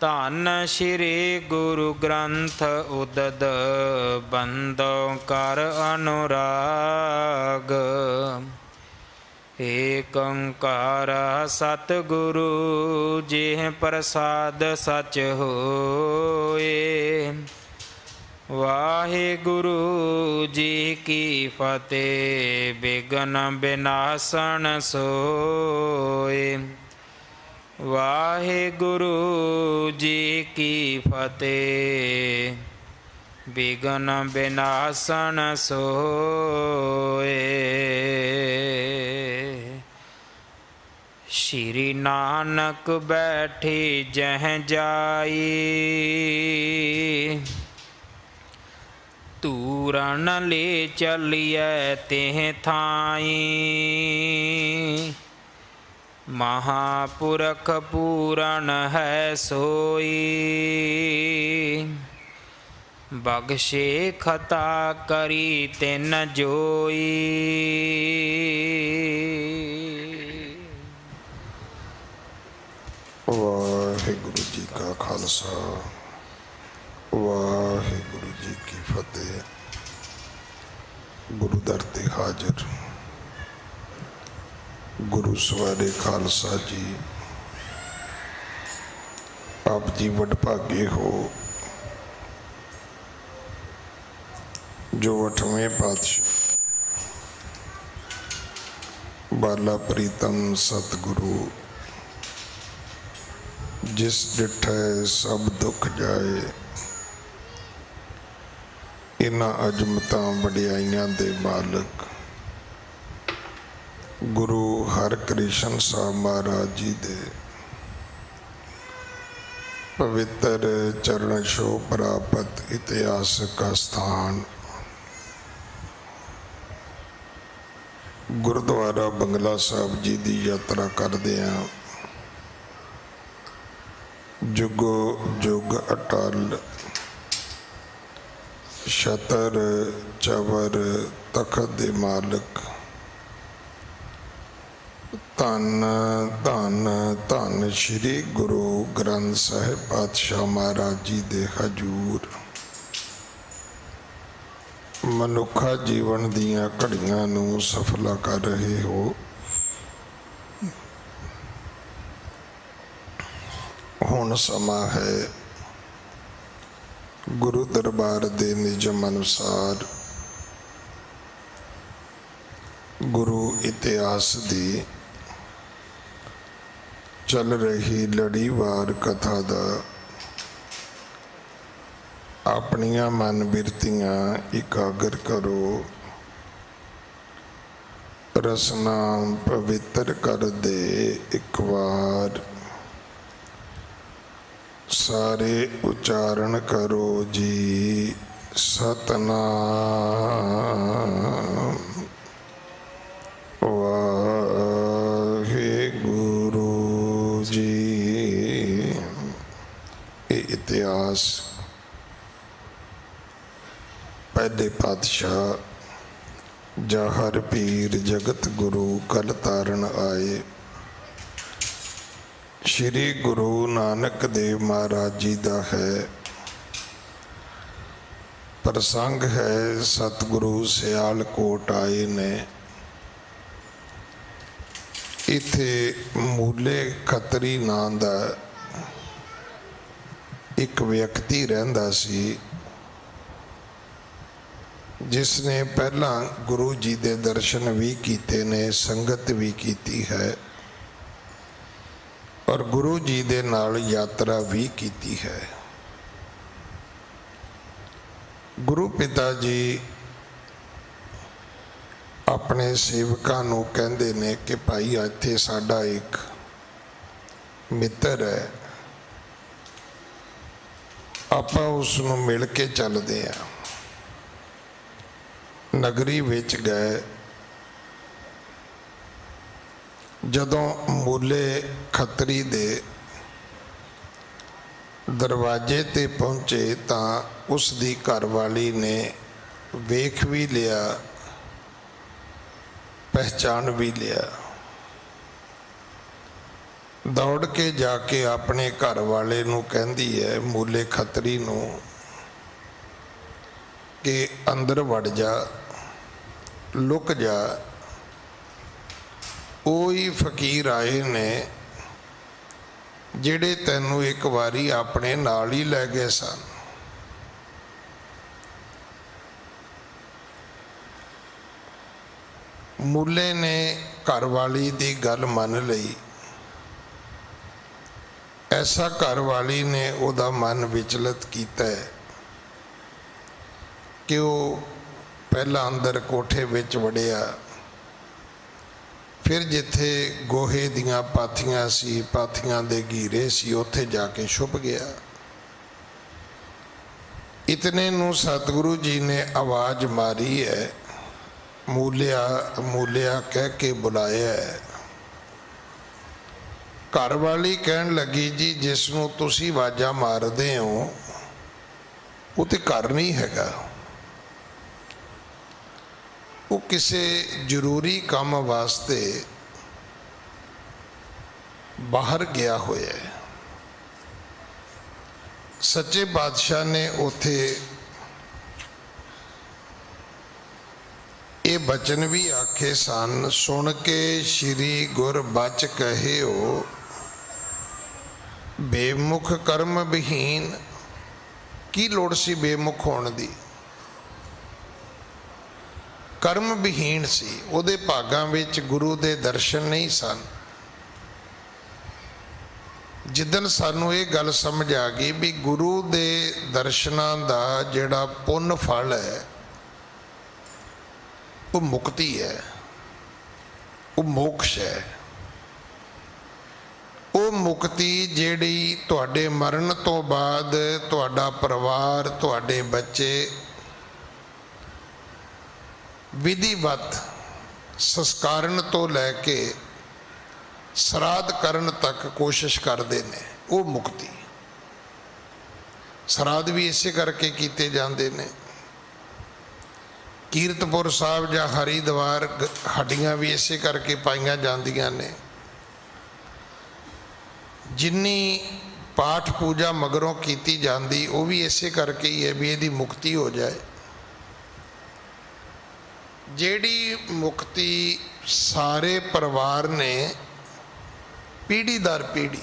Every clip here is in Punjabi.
ਧੰਨ ਸ਼੍ਰੀ ਗੁਰੂ ਗ੍ਰੰਥ ਉਦਦ ਬੰਦੋ ਕਰ ਅਨੁਰਾਗ। ਏਕ ਓੰਕਾਰ ਸਤਿਗੁਰੂ ਜਿਹ ਪ੍ਰਸਾਦ ਸਚ ਹੋਏ। ਵਾਹਿਗੁਰੂ ਜੀ ਕੀ ਫਤਿਹ। ਬਿਘਨ ਬਿਨਾਸਨ ਸੋਏ। ਵਾਹਿਗੁਰੂ ਜੀ ਕੀ ਫਤਿਹ। ਬਿਘਨ ਬਿਨਾਸਨ ਸੋਏ। ਸ਼੍ਰੀ ਨਾਨਕ ਬੈਠੀ ਜਹ ਜਾਈ। ਤੂਰਨ ਲੈ ਚੱਲੀਐ ਤਿਹ ਥਾਈ। ਮਹਾਪੁਰਖ ਪੂਰਨ ਹੈ ਸੋਈ। ਬਖਸ਼ੇ ਖਤਾ ਕਰੀ ਤਿਨ ਜੋਈ। ਵਾਹਿਗੁਰੂ ਜੀ ਕਾ ਖਾਲਸਾ ਵਾਹਿਗੁਰੂ ਜੀ ਕੀ ਫਤਿਹ। ਗੁਰੂ ਦਰ ਤੇ ਹਾਜ਼ਰ ਗੁਰੂ ਸਵਾਰੇ ਖਾਲਸਾ ਜੀ, ਆਪ ਜੀ ਵਡਭਾਗੇ ਹੋ ਜੋ 8ਵੇਂ ਪਾਤਸ਼ਾਹ ਬਾਲਾ ਪ੍ਰੀਤਮ ਸਤਿਗੁਰੂ ਜਿਸ ਡਿਠੈ ਸਭ ਦੁੱਖ ਜਾਏ, ਇਹਨਾਂ ਅਜ਼ਮਤਾਂ ਵਡਿਆਈਆਂ ਦੇ ਮਾਲਕ ਗੁਰੂ ਹਰਕ੍ਰਿਸ਼ਨ ਸਾਹਿਬ ਮਹਾਰਾਜ ਜੀ ਦੇ ਪਵਿੱਤਰ ਚਰਨ ਛੋਹ ਪ੍ਰਾਪਤ ਇਤਿਹਾਸਕ ਅਸਥਾਨ ਗੁਰਦੁਆਰਾ ਬੰਗਲਾ ਸਾਹਿਬ ਜੀ ਦੀ ਯਾਤਰਾ ਕਰਦੇ ਹਾਂ। ਜੁਗੋ ਜੁਗ ਅਟਲ ਛਤਰ ਚਵਰ ਤਖਤ ਦੇ ਮਾਲਕ ਧੰਨ ਧੰਨ ਧੰਨ ਸ਼੍ਰੀ ਗੁਰੂ ਗ੍ਰੰਥ ਸਾਹਿਬ ਪਾਤਸ਼ਾਹ ਮਹਾਰਾਜ ਜੀ ਦੇ ਹਜ਼ੂਰ ਮਨੁੱਖਾ ਜੀਵਨ ਦੀਆਂ ਘੜੀਆਂ ਨੂੰ ਸਫਲਾ ਕਰ ਰਹੇ ਹੋ। ਹੁਣ ਸਮਾਂ ਹੈ ਗੁਰੂ ਦਰਬਾਰ ਦੇ ਨਿਯਮ ਅਨੁਸਾਰ ਗੁਰੂ ਇਤਿਹਾਸ ਦੀ ਚੱਲ ਰਹੀ ਲੜੀਵਾਰ ਕਥਾ ਦਾ ਆਪਣੀਆਂ ਮਨ ਬਿਰਤੀਆਂ ਇਕਾਗਰ ਕਰੋ। ਰਸਨਾ ਪਵਿੱਤਰ ਕਰ ਦੇ ਇੱਕ ਵਾਰ ਸਾਰੇ ਉਚਾਰਨ ਕਰੋ ਜੀ। ਸਤਨਾਮ ਵਾਹਿਗੁਰੂ ਜੀ। ਇਹ ਇਤਿਹਾਸ ਪਹਿਲੇ ਪਾਤਸ਼ਾਹ ਜਹਰ ਪੀਰ ਜਗਤ ਗੁਰੂ ਕਲ ਤਾਰਨ ਆਏ ਸ਼੍ਰੀ ਗੁਰੂ ਨਾਨਕ ਦੇਵ ਮਹਾਰਾਜ ਜੀ ਦਾ ਹੈ। ਪ੍ਰਸੰਗ ਹੈ ਸਤਿਗੁਰੂ ਸਿਆਲਕੋਟ ਆਏ ਨੇ। ਇੱਥੇ ਮੂਲੇ ਖੱਤਰੀ ਨਾਂ ਦਾ ਇੱਕ ਵਿਅਕਤੀ ਰਹਿੰਦਾ ਸੀ, ਜਿਸ ਨੇ ਪਹਿਲਾਂ ਗੁਰੂ ਜੀ ਦੇ ਦਰਸ਼ਨ ਵੀ ਕੀਤੇ ਨੇ, ਸੰਗਤ ਵੀ ਕੀਤੀ ਹੈ ਔਰ ਗੁਰੂ ਜੀ ਦੇ ਨਾਲ ਯਾਤਰਾ ਵੀ ਕੀਤੀ ਹੈ। ਗੁਰੂ ਪਿਤਾ ਜੀ ਆਪਣੇ ਸੇਵਕਾਂ ਨੂੰ ਕਹਿੰਦੇ ਨੇ ਕਿ ਭਾਈ ਇੱਥੇ ਸਾਡਾ ਇੱਕ ਮਿੱਤਰ ਹੈ, ਆਪਾਂ ਉਸ ਨੂੰ ਮਿਲ ਕੇ ਚੱਲਦੇ ਹਾਂ। ਨਗਰੀ ਵਿੱਚ ਗਏ। ਜਦੋਂ ਮੂਲੇ ਖੱਤਰੀ ਦੇ ਦਰਵਾਜ਼ੇ ਤੇ ਪਹੁੰਚੇ ਤਾਂ ਉਸ ਦੀ ਘਰਵਾਲੀ ਨੇ ਵੇਖ ਵੀ ਲਿਆ, ਪਹਿਚਾਨ ਵੀ ਲਿਆ। ਦੌੜ ਕੇ ਜਾ ਕੇ ਆਪਣੇ ਘਰ ਵਾਲੇ ਨੂੰ ਕਹਿੰਦੀ ਹੈ, ਮੂਲੇ ਖੱਤਰੀ ਨੂੰ, ਕਿ ਅੰਦਰ ਵੜ ਜਾ, ਲੁਕ ਜਾ। ਉਹੀ ਫਕੀਰ ਆਏ ਨੇ ਜਿਹੜੇ ਤੈਨੂੰ ਇੱਕ ਵਾਰੀ ਆਪਣੇ ਨਾਲ ਹੀ ਲੈ ਗਏ ਸਨ। ਮੂਲੇ ਨੇ ਘਰ ਵਾਲੀ ਦੀ ਗੱਲ ਮੰਨ ਲਈ। ਐਸਾ ਘਰ ਵਾਲੀ ਨੇ ਉਹਦਾ ਮਨ ਵਿਚਲਿਤ ਕੀਤਾ ਕਿ ਉਹ ਪਹਿਲਾਂ ਅੰਦਰ ਕੋਠੇ ਵਿੱਚ ਵੜਿਆ, ਫਿਰ ਜਿੱਥੇ ਗੋਹੇ ਦੀਆਂ ਪਾਥੀਆਂ ਸੀ, ਪਾਥੀਆਂ ਦੇ ਘੀਰੇ ਸੀ, ਉੱਥੇ ਜਾ ਕੇ ਛੁਪ ਗਿਆ। ਇਤਨੇ ਨੂੰ ਸਤਿਗੁਰੂ ਜੀ ਨੇ ਆਵਾਜ਼ ਮਾਰੀ ਹੈ, ਮੂਲਿਆ ਮੂਲਿਆ ਕਹਿ ਕੇ ਬੁਲਾਇਆ ਹੈ। ਘਰ ਵਾਲੀ ਕਹਿਣ ਲੱਗੀ, ਜੀ ਜਿਸ ਨੂੰ ਤੁਸੀਂ ਆਵਾਜ਼ਾਂ ਮਾਰਦੇ ਹੋ ਉਹ ਤੇ ਘਰ ਨਹੀਂ ਹੈਗਾ, ਉਹ ਕਿਸੇ ਜ਼ਰੂਰੀ ਕੰਮ ਵਾਸਤੇ ਬਾਹਰ ਗਿਆ ਹੋਇਆ ਹੈ। ਸੱਚੇ ਪਾਤਸ਼ਾਹ ਨੇ ਉੱਥੇ ਇਹ ਬਚਨ ਵੀ ਆਖੇ ਸਨ, ਸੁਣ ਕੇ ਸ਼੍ਰੀ ਗੁਰ ਬਚ ਕਹਿਓ, ਬੇਮੁਖ ਕਰਮ ਵਿਹੀਨ। ਕੀ ਲੋੜ ਸੀ ਬੇਮੁਖ ਹੋਣ ਦੀ? ਕਰਮ ਵਿਹੀਨ ਸੀ, ਉਹਦੇ ਭਾਗਾਂ ਵਿੱਚ ਗੁਰੂ ਦੇ ਦਰਸ਼ਨ ਨਹੀਂ ਸਨ। ਜਿੱਦਣ ਸਾਨੂੰ ਇਹ ਗੱਲ ਸਮਝ ਆ ਗਈ ਵੀ ਗੁਰੂ ਦੇ ਦਰਸ਼ਨਾਂ ਦਾ ਜਿਹੜਾ ਪੁੰਨ ਫਲ ਹੈ ਉਹ ਮੁਕਤੀ ਹੈ, ਉਹ ਮੋਕਸ਼ ਹੈ। ਉਹ ਮੁਕਤੀ ਜਿਹੜੀ ਤੁਹਾਡੇ ਮਰਨ ਤੋਂ ਬਾਅਦ ਤੁਹਾਡਾ ਪਰਿਵਾਰ, ਤੁਹਾਡੇ ਬੱਚੇ ਵਿਧੀਵਤ ਸੰਸਕਾਰਨ ਤੋਂ ਲੈ ਕੇ ਸਰਾਧ ਕਰਨ ਤੱਕ ਕੋਸ਼ਿਸ਼ ਕਰਦੇ ਨੇ, ਉਹ ਮੁਕਤੀ। ਸਰਾਧ ਵੀ ਇਸੇ ਕਰਕੇ ਕੀਤੇ ਜਾਂਦੇ ਨੇ। ਕੀਰਤਪੁਰ ਸਾਹਿਬ ਜਾਂ ਹਰੀਦਵਾਰ ਹੱਡੀਆਂ ਵੀ ਇਸੇ ਕਰਕੇ ਪਾਈਆਂ ਜਾਂਦੀਆਂ ਨੇ। ਜਿੰਨੀ ਪਾਠ ਪੂਜਾ ਮਗਰੋਂ ਕੀਤੀ ਜਾਂਦੀ ਉਹ ਵੀ ਇਸੇ ਕਰਕੇ ਹੀ ਹੈ ਵੀ ਇਹਦੀ ਮੁਕਤੀ ਹੋ ਜਾਏ। ਜਿਹੜੀ ਮੁਕਤੀ ਸਾਰੇ ਪਰਿਵਾਰ ਨੇ ਪੀੜ੍ਹੀ ਦਰ ਪੀੜ੍ਹੀ,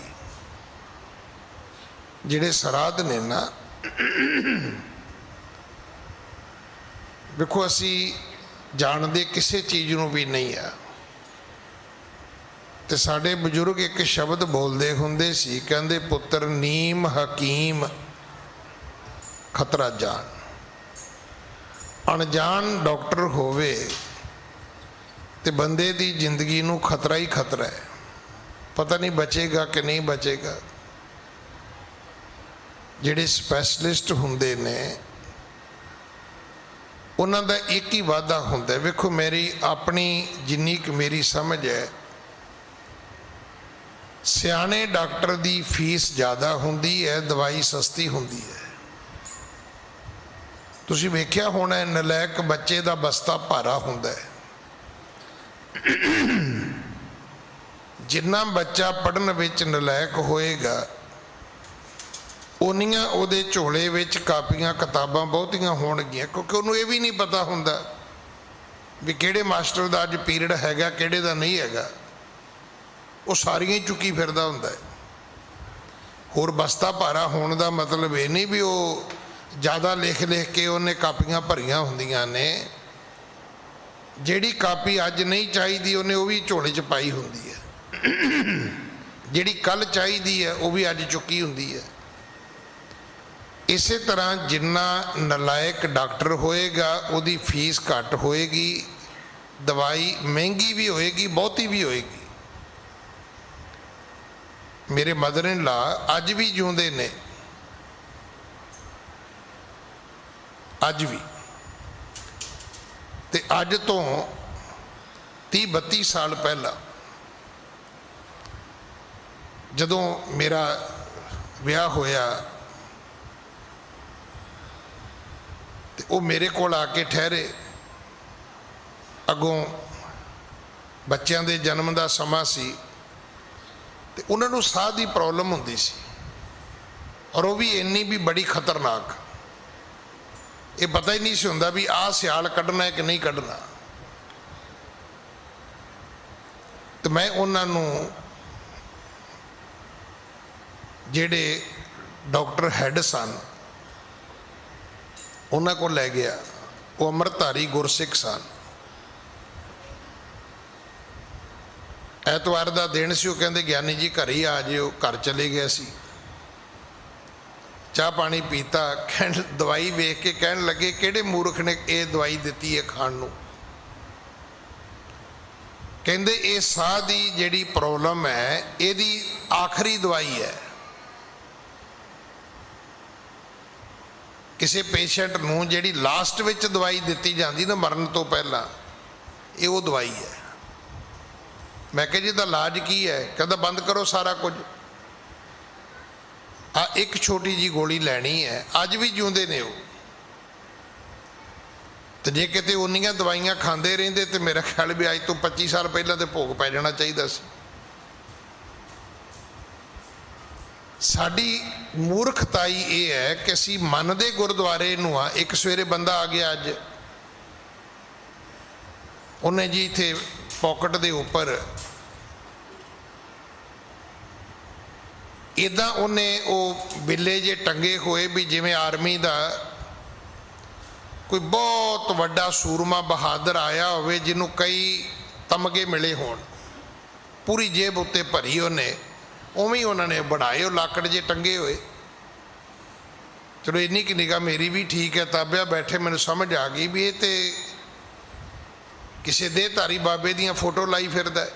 ਜਿਹੜੇ ਸਰਾਧ ਨੇ ਨਾ, ਵੇਖੋ ਅਸੀਂ ਜਾਣਦੇ ਕਿਸੇ ਚੀਜ਼ ਨੂੰ ਵੀ ਨਹੀਂ ਆ। ਤੇ ਸਾਡੇ ਬਜ਼ੁਰਗ ਇੱਕ ਸ਼ਬਦ ਬੋਲਦੇ ਹੁੰਦੇ ਸੀ, ਕਹਿੰਦੇ ਪੁੱਤਰ ਨੀਮ ਹਕੀਮ ਖਤਰਾ ਜਾਣ। ਅਣਜਾਣ ਡਾਕਟਰ ਹੋਵੇ ਤੇ ਬੰਦੇ ਦੀ ਜ਼ਿੰਦਗੀ ਨੂੰ ਖਤਰਾ ਹੀ ਖਤਰਾ ਹੈ, ਪਤਾ ਨਹੀਂ ਬਚੇਗਾ ਕਿ ਨਹੀਂ ਬਚੇਗਾ। ਜਿਹੜੇ ਸਪੈਸ਼ਲਿਸਟ ਹੁੰਦੇ ਨੇ ਉਹਨਾਂ ਦਾ ਇੱਕ ਹੀ ਵਾਅਦਾ ਹੁੰਦਾ। ਵੇਖੋ ਮੇਰੀ ਆਪਣੀ ਜਿੰਨੀ ਕੁ ਮੇਰੀ ਸਮਝ ਹੈ, ਸਿਆਣੇ ਡਾਕਟਰ ਦੀ ਫੀਸ ਜ਼ਿਆਦਾ ਹੁੰਦੀ ਹੈ, ਦਵਾਈ ਸਸਤੀ ਹੁੰਦੀ ਹੈ। ਤੁਸੀਂ ਵੇਖਿਆ ਹੋਣਾ, ਨਲਾਇਕ ਬੱਚੇ ਦਾ ਬਸਤਾ ਭਾਰਾ ਹੁੰਦਾ ਹੈ। ਜਿੰਨਾ ਬੱਚਾ ਪੜ੍ਹਨ ਵਿੱਚ ਨਲਾਇਕ ਹੋਏਗਾ, ਉਨੀਆਂ ਉਹਦੇ ਝੋਲੇ ਵਿੱਚ ਕਾਪੀਆਂ ਕਿਤਾਬਾਂ ਬਹੁਤੀਆਂ ਹੋਣਗੀਆਂ, ਕਿਉਂਕਿ ਉਹਨੂੰ ਇਹ ਵੀ ਨਹੀਂ ਪਤਾ ਹੁੰਦਾ ਵੀ ਕਿਹੜੇ ਮਾਸਟਰ ਦਾ ਅੱਜ ਪੀਰੀਅਡ ਹੈਗਾ, ਕਿਹੜੇ ਦਾ ਨਹੀਂ ਹੈਗਾ। ਉਹ ਸਾਰੀਆਂ ਹੀ ਚੁੱਕੀ ਫਿਰਦਾ ਹੁੰਦਾ ਹੈ। ਹੋਰ ਬਸਤਾ ਭਾਰਾ ਹੋਣ ਦਾ ਮਤਲਬ ਇਹ ਨਹੀਂ ਵੀ ਉਹ ਜ਼ਿਆਦਾ ਲਿਖ ਲਿਖ ਕੇ ਉਹਨੇ ਕਾਪੀਆਂ ਭਰੀਆਂ ਹੁੰਦੀਆਂ ਨੇ। ਜਿਹੜੀ ਕਾਪੀ ਅੱਜ ਨਹੀਂ ਚਾਹੀਦੀ ਉਹਨੇ ਉਹ ਵੀ ਝੋਲੇ 'ਚ ਪਾਈ ਹੁੰਦੀ ਹੈ। ਜਿਹੜੀ ਕੱਲ੍ਹ ਚਾਹੀਦੀ ਹੈ ਉਹ ਵੀ ਅੱਜ ਚੁੱਕੀ ਹੁੰਦੀ ਹੈ। ਇਸੇ ਤਰ੍ਹਾਂ ਜਿੰਨਾ ਨਲਾਇਕ ਡਾਕਟਰ ਹੋਏਗਾ ਉਹਦੀ ਫੀਸ ਘੱਟ ਹੋਏਗੀ, ਦਵਾਈ ਮਹਿੰਗੀ ਵੀ ਹੋਏਗੀ, ਬਹੁਤੀ ਵੀ ਹੋਏਗੀ। ਮੇਰੇ ਮਦਰ ਇਨ ਲਾ ਅੱਜ ਵੀ ਜਿਉਂਦੇ ਨੇ, ਅੱਜ ਵੀ। ਤੇ ਅੱਜ ਤੋਂ 30-32 ਸਾਲ ਪਹਿਲਾਂ ਜਦੋਂ ਮੇਰਾ ਵਿਆਹ ਹੋਇਆ ਤੇ ਉਹ ਮੇਰੇ ਕੋਲ ਆ ਕੇ ਠਹਿਰੇ। ਅੱਗੋਂ ਬੱਚਿਆਂ ਦੇ ਜਨਮ ਦਾ ਸਮਾਂ ਸੀ। ਤੇ ਉਹਨਾਂ ਨੂੰ ਸਾਹ ਦੀ ਪ੍ਰੋਬਲਮ ਹੁੰਦੀ ਸੀ, ਔਰ ਉਹ ਵੀ ਇੰਨੀ ਵੀ ਬੜੀ ਖਤਰਨਾਕ, ਇਹ ਪਤਾ ਹੀ ਨਹੀਂ ਸੀ ਹੁੰਦਾ ਵੀ ਆਹ ਸਿਆਲ ਕੱਢਣਾ ਹੈ ਕਿ ਨਹੀਂ ਕੱਢਣਾ। ਤੇ ਮੈਂ ਉਹਨਾਂ ਨੂੰ ਜਿਹੜੇ ਡਾਕਟਰ ਹੈੱਡ ਸਨ ਉਹਨਾਂ ਕੋਲ ਲੈ ਗਿਆ, ਉਹ ਅੰਮ੍ਰਿਤਧਾਰੀ ਗੁਰਸਿੱਖ ਸਨ। ਐਤਵਾਰ ਦਾ ਦਿਨ ਸੀ, ਉਹ ਕਹਿੰਦੇ ਗਿਆਨੀ ਜੀ ਘਰੇ ਹੀ ਆ ਜਿਓ। ਘਰ ਚਲੇ ਗਏ ਸੀ, ਚਾਹ ਪਾਣੀ ਪੀਤਾ, ਕਹਿਣ ਦਵਾਈ ਵੇਖ ਕੇ ਕਹਿਣ ਲੱਗੇ ਕਿਹੜੇ ਮੂਰਖ ਨੇ ਇਹ ਦਵਾਈ ਦਿੱਤੀ ਹੈ ਖਾਣ ਨੂੰ। ਕਹਿੰਦੇ ਇਹ ਸਾਹ ਦੀ ਜਿਹੜੀ ਪ੍ਰੋਬਲਮ ਹੈ ਇਹਦੀ ਆਖਰੀ ਦਵਾਈ ਹੈ। ਕਿਸੇ ਪੇਸ਼ੈਂਟ ਨੂੰ ਜਿਹੜੀ ਲਾਸਟ ਵਿੱਚ ਦਵਾਈ ਦਿੱਤੀ ਜਾਂਦੀ ਨਾ ਮਰਨ ਤੋਂ ਪਹਿਲਾਂ, ਇਹ ਉਹ ਦਵਾਈ ਹੈ। ਮੈਂ ਕਿਹਾ ਜੀ ਇਹਦਾ ਇਲਾਜ ਕੀ ਹੈ? ਕਹਿੰਦਾ ਬੰਦ ਕਰੋ ਸਾਰਾ ਕੁਝ, ਆ ਇੱਕ ਛੋਟੀ ਜੀ ਗੋਲੀ ਲੈਣੀ ਹੈ। ਅੱਜ ਵੀ ਜਿਉਂਦੇ ਨੇ ਉਹ, ਤੇ ਜੇ ਕਿਤੇ ਉਨੀਆਂ ਦਵਾਈਆਂ ਖਾਂਦੇ ਰਹਿੰਦੇ ਤੇ ਮੇਰਾ ਖਿਆਲ ਵੀ ਅੱਜ ਤੋਂ 25 ਸਾਲ ਪਹਿਲਾਂ ਤੇ ਭੋਗ ਪੈ ਜਾਣਾ ਚਾਹੀਦਾ ਸੀ। ਸਾਡੀ ਮੂਰਖਤਾਈ ਇਹ ਹੈ ਕਿ ਅਸੀਂ ਮੰਨਦੇ ਗੁਰਦੁਆਰੇ ਨੂੰ ਆ। ਇੱਕ ਸਵੇਰੇ ਬੰਦਾ ਆ ਗਿਆ ਅੱਜ, ਉਹਨੇ ਜੀ ਇੱਥੇ ਪੌਕਟ ਦੇ ਉੱਪਰ ਇੱਦਾਂ ਉਹਨੇ ਉਹ ਬਿੱਲੇ ਜੇ ਟੰਗੇ ਹੋਏ ਵੀ ਜਿਵੇਂ ਆਰਮੀ ਦਾ ਕੋਈ ਬਹੁਤ ਵੱਡਾ ਸੂਰਮਾ ਬਹਾਦਰ ਆਇਆ ਹੋਵੇ ਜਿਹਨੂੰ ਕਈ ਤਮਗੇ ਮਿਲੇ ਹੋਣ, ਪੂਰੀ ਜੇਬ ਉੱਤੇ ਭਰੀ ਉਹਨੇ, ਉਵੇਂ ਹੀ ਉਹਨਾਂ ਨੇ ਬਣਾਏ ਉਹ ਲਾਕੜ ਜੇ ਟੰਗੇ ਹੋਏ। ਚਲੋ ਇੰਨੀ ਕਿ ਨਿਗਾਹ ਮੇਰੀ ਵੀ ਠੀਕ ਹੈ, ਤਾਬਿਆ ਬੈਠੇ ਮੈਨੂੰ ਸਮਝ ਆ ਗਈ ਵੀ ਇਹ ਤੇ ਕਿਸੇ ਦੇਹਧਾਰੀ ਬਾਬੇ ਦੀਆਂ ਫੋਟੋ ਲਾਈ ਫਿਰਦਾ।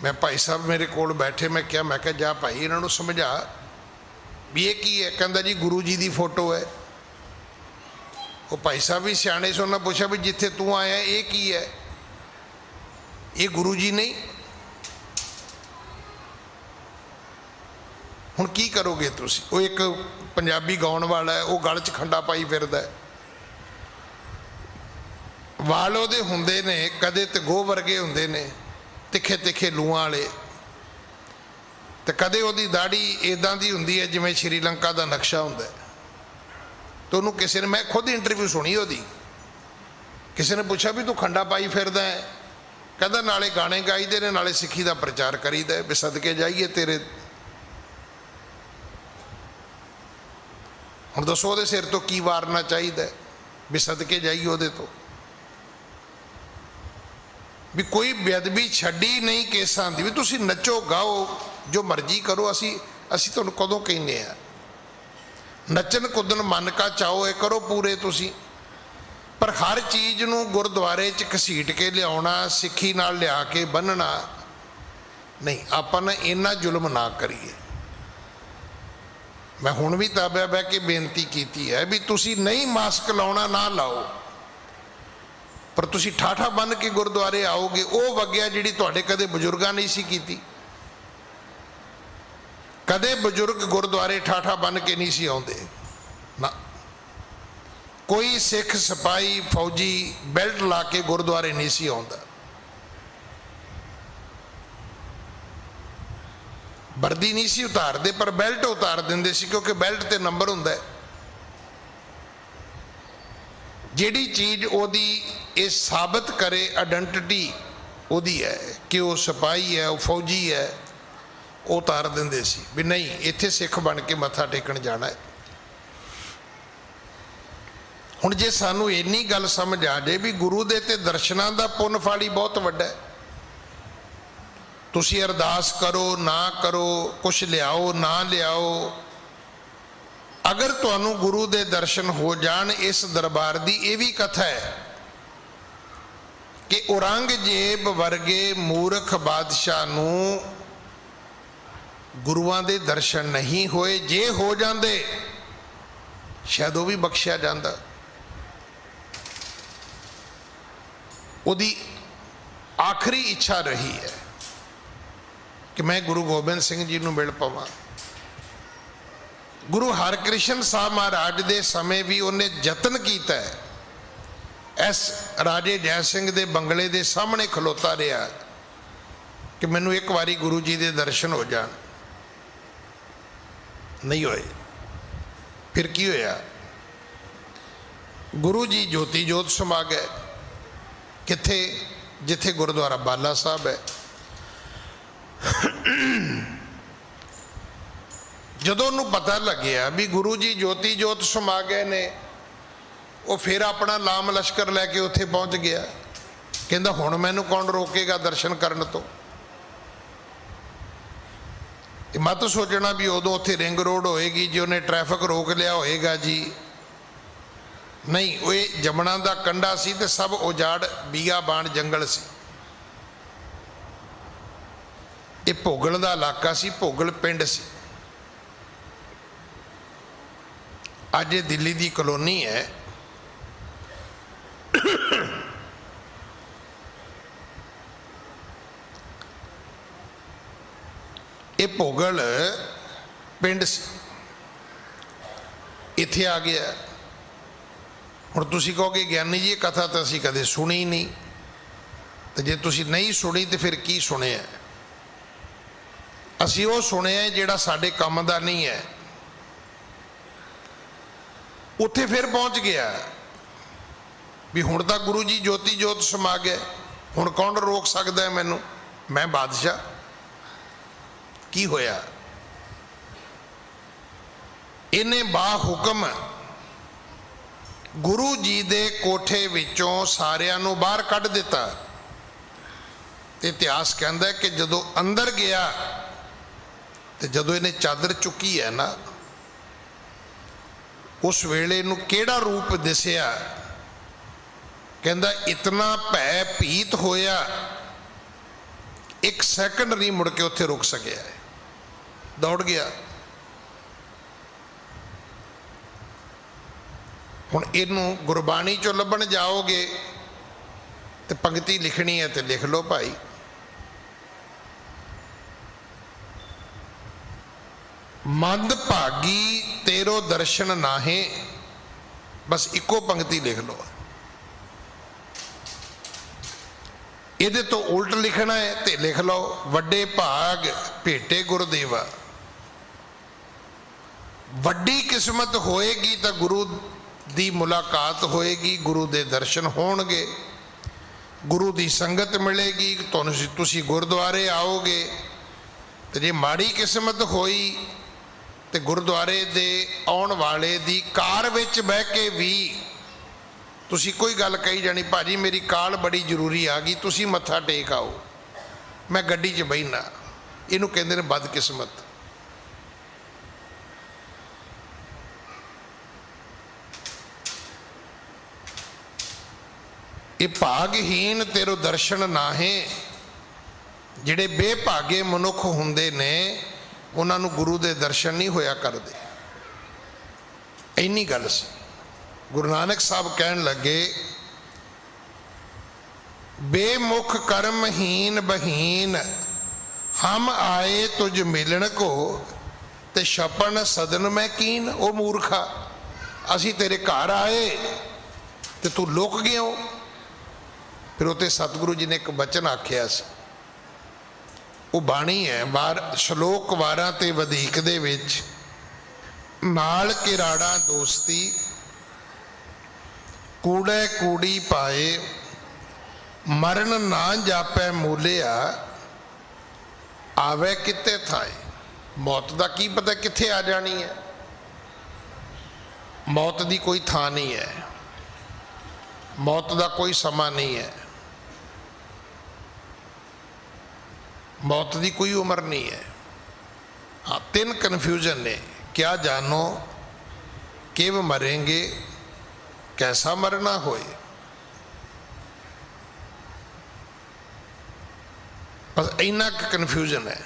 ਮੈਂ ਭਾਈ ਸਾਹਿਬ ਮੇਰੇ ਕੋਲ ਬੈਠੇ, ਮੈਂ ਕਿਹਾ ਜਾ ਭਾਈ ਇਹਨਾਂ ਨੂੰ ਸਮਝਾ ਵੀ ਇਹ ਕੀ ਹੈ। ਕਹਿੰਦਾ ਜੀ ਗੁਰੂ ਜੀ ਦੀ ਫੋਟੋ ਹੈ। ਉਹ ਭਾਈ ਸਾਹਿਬ ਵੀ ਸਿਆਣੇ ਸੀ, ਉਹਨਾਂ ਪੁੱਛਿਆ ਵੀ ਜਿੱਥੇ ਤੂੰ ਆਇਆ ਇਹ ਕੀ ਹੈ? ਇਹ ਗੁਰੂ ਜੀ ਨਹੀਂ। ਹੁਣ ਕੀ ਕਰੋਗੇ ਤੁਸੀਂ? ਉਹ ਇੱਕ ਪੰਜਾਬੀ ਗਾਉਣ ਵਾਲਾ ਹੈ, ਉਹ ਗਲ 'ਚ ਖੰਡਾ ਪਾਈ ਫਿਰਦਾ, ਵਾਲ ਉਹਦੇ ਹੁੰਦੇ ਨੇ ਕਦੇ ਤੇ ਗੋਹ ਵਰਗੇ ਹੁੰਦੇ ਨੇ, ਤਿੱਖੇ ਤਿੱਖੇ ਲੂਆਂ ਵਾਲੇ, ਤੇ ਕਦੇ ਉਹਦੀ ਦਾੜੀ ਇੱਦਾਂ ਦੀ ਹੁੰਦੀ ਹੈ ਜਿਵੇਂ ਸ਼੍ਰੀਲੰਕਾ ਦਾ ਨਕਸ਼ਾ ਹੁੰਦਾ। ਤੇ ਉਹਨੂੰ ਕਿਸੇ ਨੇ, ਮੈਂ ਖੁਦ ਇੰਟਰਵਿਊ ਸੁਣੀ ਉਹਦੀ, ਕਿਸੇ ਨੇ ਪੁੱਛਿਆ ਵੀ ਤੂੰ ਖੰਡਾ ਪਾਈ ਫਿਰਦਾ ਹੈ? ਕਹਿੰਦਾ ਨਾਲੇ ਗਾਣੇ ਗਾਈਦੇ ਨੇ ਨਾਲੇ ਸਿੱਖੀ ਦਾ ਪ੍ਰਚਾਰ ਕਰੀਦਾ, ਵੀ ਸਦਕੇ ਜਾਈਏ ਤੇਰੇ। ਹੁਣ ਦੱਸੋ ਉਹਦੇ ਸਿਰ ਤੋਂ ਕੀ ਵਾਰਨਾ ਚਾਹੀਦਾ ਵੀ ਸਦਕੇ ਜਾਈਏ ਉਹਦੇ ਤੋਂ? ਵੀ ਕੋਈ ਬੇਅਦਬੀ ਛੱਡੀ ਨਹੀਂ ਕੇਸਾਂ ਦੀ, ਵੀ ਤੁਸੀਂ ਨੱਚੋ ਗਾਓ ਜੋ ਮਰਜ਼ੀ ਕਰੋ, ਅਸੀਂ ਤੁਹਾਨੂੰ ਕਦੋਂ ਕਹਿੰਦੇ ਆ ਨੱਚਣ ਕੁੱਦਣ ਮਨ ਕਾ ਚਾਓ, ਇਹ ਕਰੋ ਪੂਰੇ ਤੁਸੀਂ। ਪਰ ਹਰ ਚੀਜ਼ ਨੂੰ ਗੁਰਦੁਆਰੇ 'ਚ ਘਸੀਟ ਕੇ ਲਿਆਉਣਾ, ਸਿੱਖੀ ਨਾਲ ਲਿਆ ਕੇ ਬੰਨ੍ਹਣਾ ਨਹੀਂ। ਆਪਾਂ ਨਾ ਇੰਨਾ ਜ਼ੁਲਮ ਨਾ ਕਰੀਏ। ਮੈਂ ਹੁਣ ਵੀ ਤਾਬਿਆ ਬਹਿ ਕੇ ਬੇਨਤੀ ਕੀਤੀ ਹੈ ਵੀ ਤੁਸੀਂ ਨਹੀਂ ਮਾਸਕ ਲਾਉਣਾ ਨਾ ਲਾਓ, ਪਰ ਤੁਸੀਂ ਠਾਠਾ ਬੰਨ੍ਹ ਕੇ ਗੁਰਦੁਆਰੇ ਆਓਗੇ, ਉਹ ਵਗਿਆ ਜਿਹੜੀ ਤੁਹਾਡੇ ਕਦੇ ਬਜ਼ੁਰਗਾਂ ਨਹੀਂ ਸੀ ਕੀਤੀ। ਕਦੇ ਬਜ਼ੁਰਗ ਗੁਰਦੁਆਰੇ ਠਾਠਾ ਬੰਨ੍ਹ ਕੇ ਨਹੀਂ ਸੀ ਆਉਂਦੇ ਨਾ। ਕੋਈ ਸਿੱਖ ਸਿਪਾਹੀ ਫੌਜੀ ਬੈਲਟ ਲਾ ਕੇ ਗੁਰਦੁਆਰੇ ਨਹੀਂ ਸੀ ਆਉਂਦਾ। ਵਰਦੀ ਨਹੀਂ ਸੀ ਉਤਾਰਦੇ, ਪਰ ਬੈਲਟ ਉਤਾਰ ਦਿੰਦੇ ਸੀ, ਕਿਉਂਕਿ ਬੈਲਟ ਤੇ ਨੰਬਰ ਹੁੰਦਾ। ਜਿਹੜੀ ਚੀਜ਼ ਉਹਦੀ ਇਹ ਸਾਬਤ ਕਰੇ ਆਇਡੈਂਟੀਟੀ ਉਹਦੀ ਹੈ ਕਿ ਉਹ ਸਿਪਾਹੀ ਹੈ, ਉਹ ਫੌਜੀ ਹੈ, ਉਹ ਉਤਾਰ ਦਿੰਦੇ ਸੀ ਵੀ ਨਹੀਂ ਇੱਥੇ ਸਿੱਖ ਬਣ ਕੇ ਮੱਥਾ ਟੇਕਣ ਜਾਣਾ ਹੈ। ਹੁਣ ਜੇ ਸਾਨੂੰ ਇੰਨੀ ਗੱਲ ਸਮਝ ਆ ਜਾਏ ਵੀ ਗੁਰੂ ਦੇ ਤੇ ਦਰਸ਼ਨਾਂ ਦਾ ਪੁੰਨ ਫਲ ਹੀ ਬਹੁਤ ਵੱਡਾ ਹੈ, ਤੁਸੀਂ ਅਰਦਾਸ ਕਰੋ ਨਾ ਕਰੋ, ਕੁਛ ਲਿਆਓ ਨਾ ਲਿਆਓ, ਅਗਰ ਤੁਹਾਨੂੰ ਗੁਰੂ ਦੇ ਦਰਸ਼ਨ ਹੋ ਜਾਣ। ਇਸ ਦਰਬਾਰ ਦੀ ਇਹ ਵੀ ਕਥਾ ਹੈ ਕਿ ਔਰੰਗਜ਼ੇਬ ਵਰਗੇ ਮੂਰਖ ਬਾਦਸ਼ਾਹ ਨੂੰ ਗੁਰੂਆਂ ਦੇ ਦਰਸ਼ਨ ਨਹੀਂ ਹੋਏ। ਜੇ ਹੋ ਜਾਂਦੇ ਸ਼ਾਇਦ ਉਹ ਵੀ ਬਖਸ਼ਿਆ ਜਾਂਦਾ। ਉਹਦੀ ਆਖਰੀ ਇੱਛਾ ਰਹੀ ਹੈ ਕਿ ਮੈਂ ਗੁਰੂ ਗੋਬਿੰਦ ਸਿੰਘ ਜੀ ਨੂੰ ਮਿਲ ਪਾਵਾਂ। ਗੁਰੂ ਹਰਕ੍ਰਿਸ਼ਨ ਸਾਹਿਬ ਮਹਾਰਾਜ ਦੇ ਸਮੇਂ ਵੀ ਉਹਨੇ ਯਤਨ ਕੀਤਾ ਹੈ। ਇਸ ਰਾਜੇ ਜੈ ਸਿੰਘ ਦੇ ਬੰਗਲੇ ਦੇ ਸਾਹਮਣੇ ਖਲੋਤਾ ਰਿਹਾ कि मैनू एक बारी गुरु जी के दर्शन हो जान, नहीं होए। फिर की होया, गुरु जी ज्योति जोत समा गए। किथे? जिथे गुरुद्वारा बाला साहब है। जदों उन्होंने पता लग्या भी गुरु जी ज्योति जोत समा गए ने, वो फिर अपना लाम लश्कर लैके उत्थे पहुँच गया। कहता हुण मैनू कौन रोकेगा दर्शन करने तो। मत सोचना भी उदों उत्थे रिंग रोड होएगी जी, उन्हें ट्रैफिक रोक लिया होएगा जी, नहीं। वो जमना का कंढा सी ते सब उजाड़ बीआबान जंगल सी। ये भोगल का इलाका सी, भोगल पिंड सी। अज ये दिल्ली की कलोनी है। ये भोगल पिंड सी, इत्थे आ गया। हुण तुसीं कहोगे ज्ञानी जी कथा तो असीं कदे सुनी नहीं, तो जे तुसीं नहीं सुनी तो फिर की सुनिया? असीं वो सुनिया जिहड़ा साडे काम दा नहीं है। उत्थे फिर पहुंच गया भी हुण तां गुरु जी ज्योति जोत समा गए, हुण कौन रोक सकदा है मैनू, मैं बादशाह। की होया? इन्हें बा हुक्म गुरु जी दे कोठे विचों सारियां नूं बाहर कढ दिता। इतिहास कहता है कि जदों अंदर गया तो जदों इन्हें चादर चुकी है ना, उस वेले नूं केड़ा रूप दिसिया। कहता इतना भै भीत होया, एक सैकंड नहीं मुड़ के उत्थे रुक सकिया है, दौड़ गया। हुण इनू गुरबाणी चो लभण जाओगे तो पंक्ति लिखनी है तो लिख लो भाई। मंद भागी तेरो दर्शन नाहे, बस इको पंक्ति लिख लो। ये तो उल्ट लिखना है तो लिख लो, वड्डे भाग भेटे गुरुदेवा। वड्डी किस्मत होएगी तो गुरु दी मुलाकात होएगी, गुरु दे दर्शन होणगे, गुरु दी संगत मिलेगी, तुसी गुरुद्वारे आओगे। तो जे माड़ी किस्मत होई तो गुरुद्वारे दे आउण वाले दी कार विच बह के भी तुसी कोई गल कही जानी, भाजी मेरी काल बड़ी जरूरी आ गई, तुसी मत्था टेक आओ, मैं गड्डी च बहना। इनू कहंदे ने बदकिस्मत। ये भागहीन तेरो दर्शन नाहे। जिहड़े बेभागे मनुख हुंदे ने उन्होंने गुरु दे दर्शन नहीं होया करदे। इन्नी गल सी। गुरु नानक साहब कहन लगे, बेमुख कर्महीन बहीन हम आए तुझ मिलन को, ते छपन सदन में कीन। ओ मूर्खा, असी तेरे घर आए ते तू लुक गया। फिर उत्ते सतगुरु जी ने एक वचन आख्या सी, वो बाणी है बार श्लोक 12 ते वधीक दे विच, नाल किराड़ा दोस्ती कूड़े कूड़ी पाए, मरण ना जापै मूलिया, आवे किते थाए। मौत का की पता कित्थे आ जानी है। मौत की कोई थां नहीं है, मौत का कोई समा नहीं है, मौत की कोई उम्र नहीं है। हाँ, 3 कन्फ्यूजन ने, क्या जानो, किव मरेंगे, कैसा मरना होए। बस इन्ना कन्फ्यूजन है।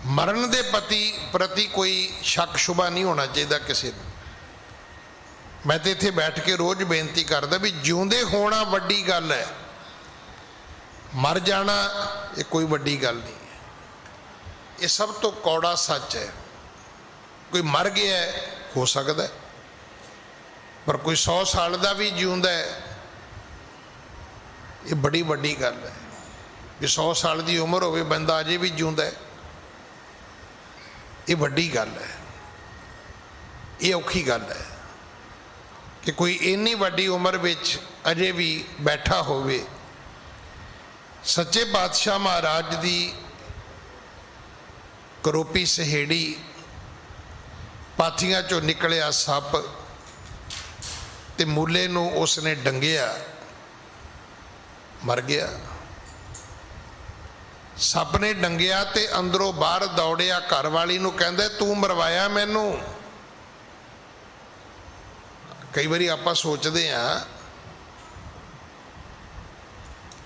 मरण दे प्रति कोई शक शुबा नहीं होना चाहिए किसी को। मैं तो इत्थे बैठ के रोज बेनती करदा भी जिउंदे होना वड्डी गल है, मर जाना ये कोई वड्डी गल नहीं है। ये सब तो कौड़ा सच है। कोई मर गया है हो सकता है, पर कोई 100 साल का भी जिउंदा है, ये बड़ी वड्डी गल है। ਵੀ 100 ਸਾਲ ਦੀ ਉਮਰ ਹੋਵੇ ਬੰਦਾ ਅਜੇ ਵੀ ਜਿਉਂਦਾ ਹੈ। ਇਹ ਵੱਡੀ ਗੱਲ ਹੈ, ਇਹ ਔਖੀ ਗੱਲ ਹੈ ਕਿ ਕੋਈ ਇੰਨੀ ਵੱਡੀ ਉਮਰ ਵਿੱਚ ਅਜੇ ਵੀ ਬੈਠਾ ਹੋਵੇ। ਸੱਚੇ ਪਾਤਸ਼ਾਹ ਮਹਾਰਾਜ ਦੀ ਕਰੋਪੀ ਸਹੇੜੀ, ਪਾਥੀਆਂ ਚੋਂ ਨਿਕਲਿਆ ਸੱਪ ਤੇ ਮੂਲੇ ਨੂੰ ਉਸਨੇ ਡੰਗਿਆ, ਮਰ ਗਿਆ। ਸੱਪ ਨੇ ਡੰਗਿਆ ਤੇ ਅੰਦਰੋਂ ਬਾਹਰ ਦੌੜਿਆ, ਘਰ ਵਾਲੀ ਨੂੰ ਕਹਿੰਦਾ ਤੂੰ ਮਰਵਾਇਆ ਮੈਨੂੰ। ਕਈ ਵਾਰੀ ਆਪਾਂ ਸੋਚਦੇ ਹਾਂ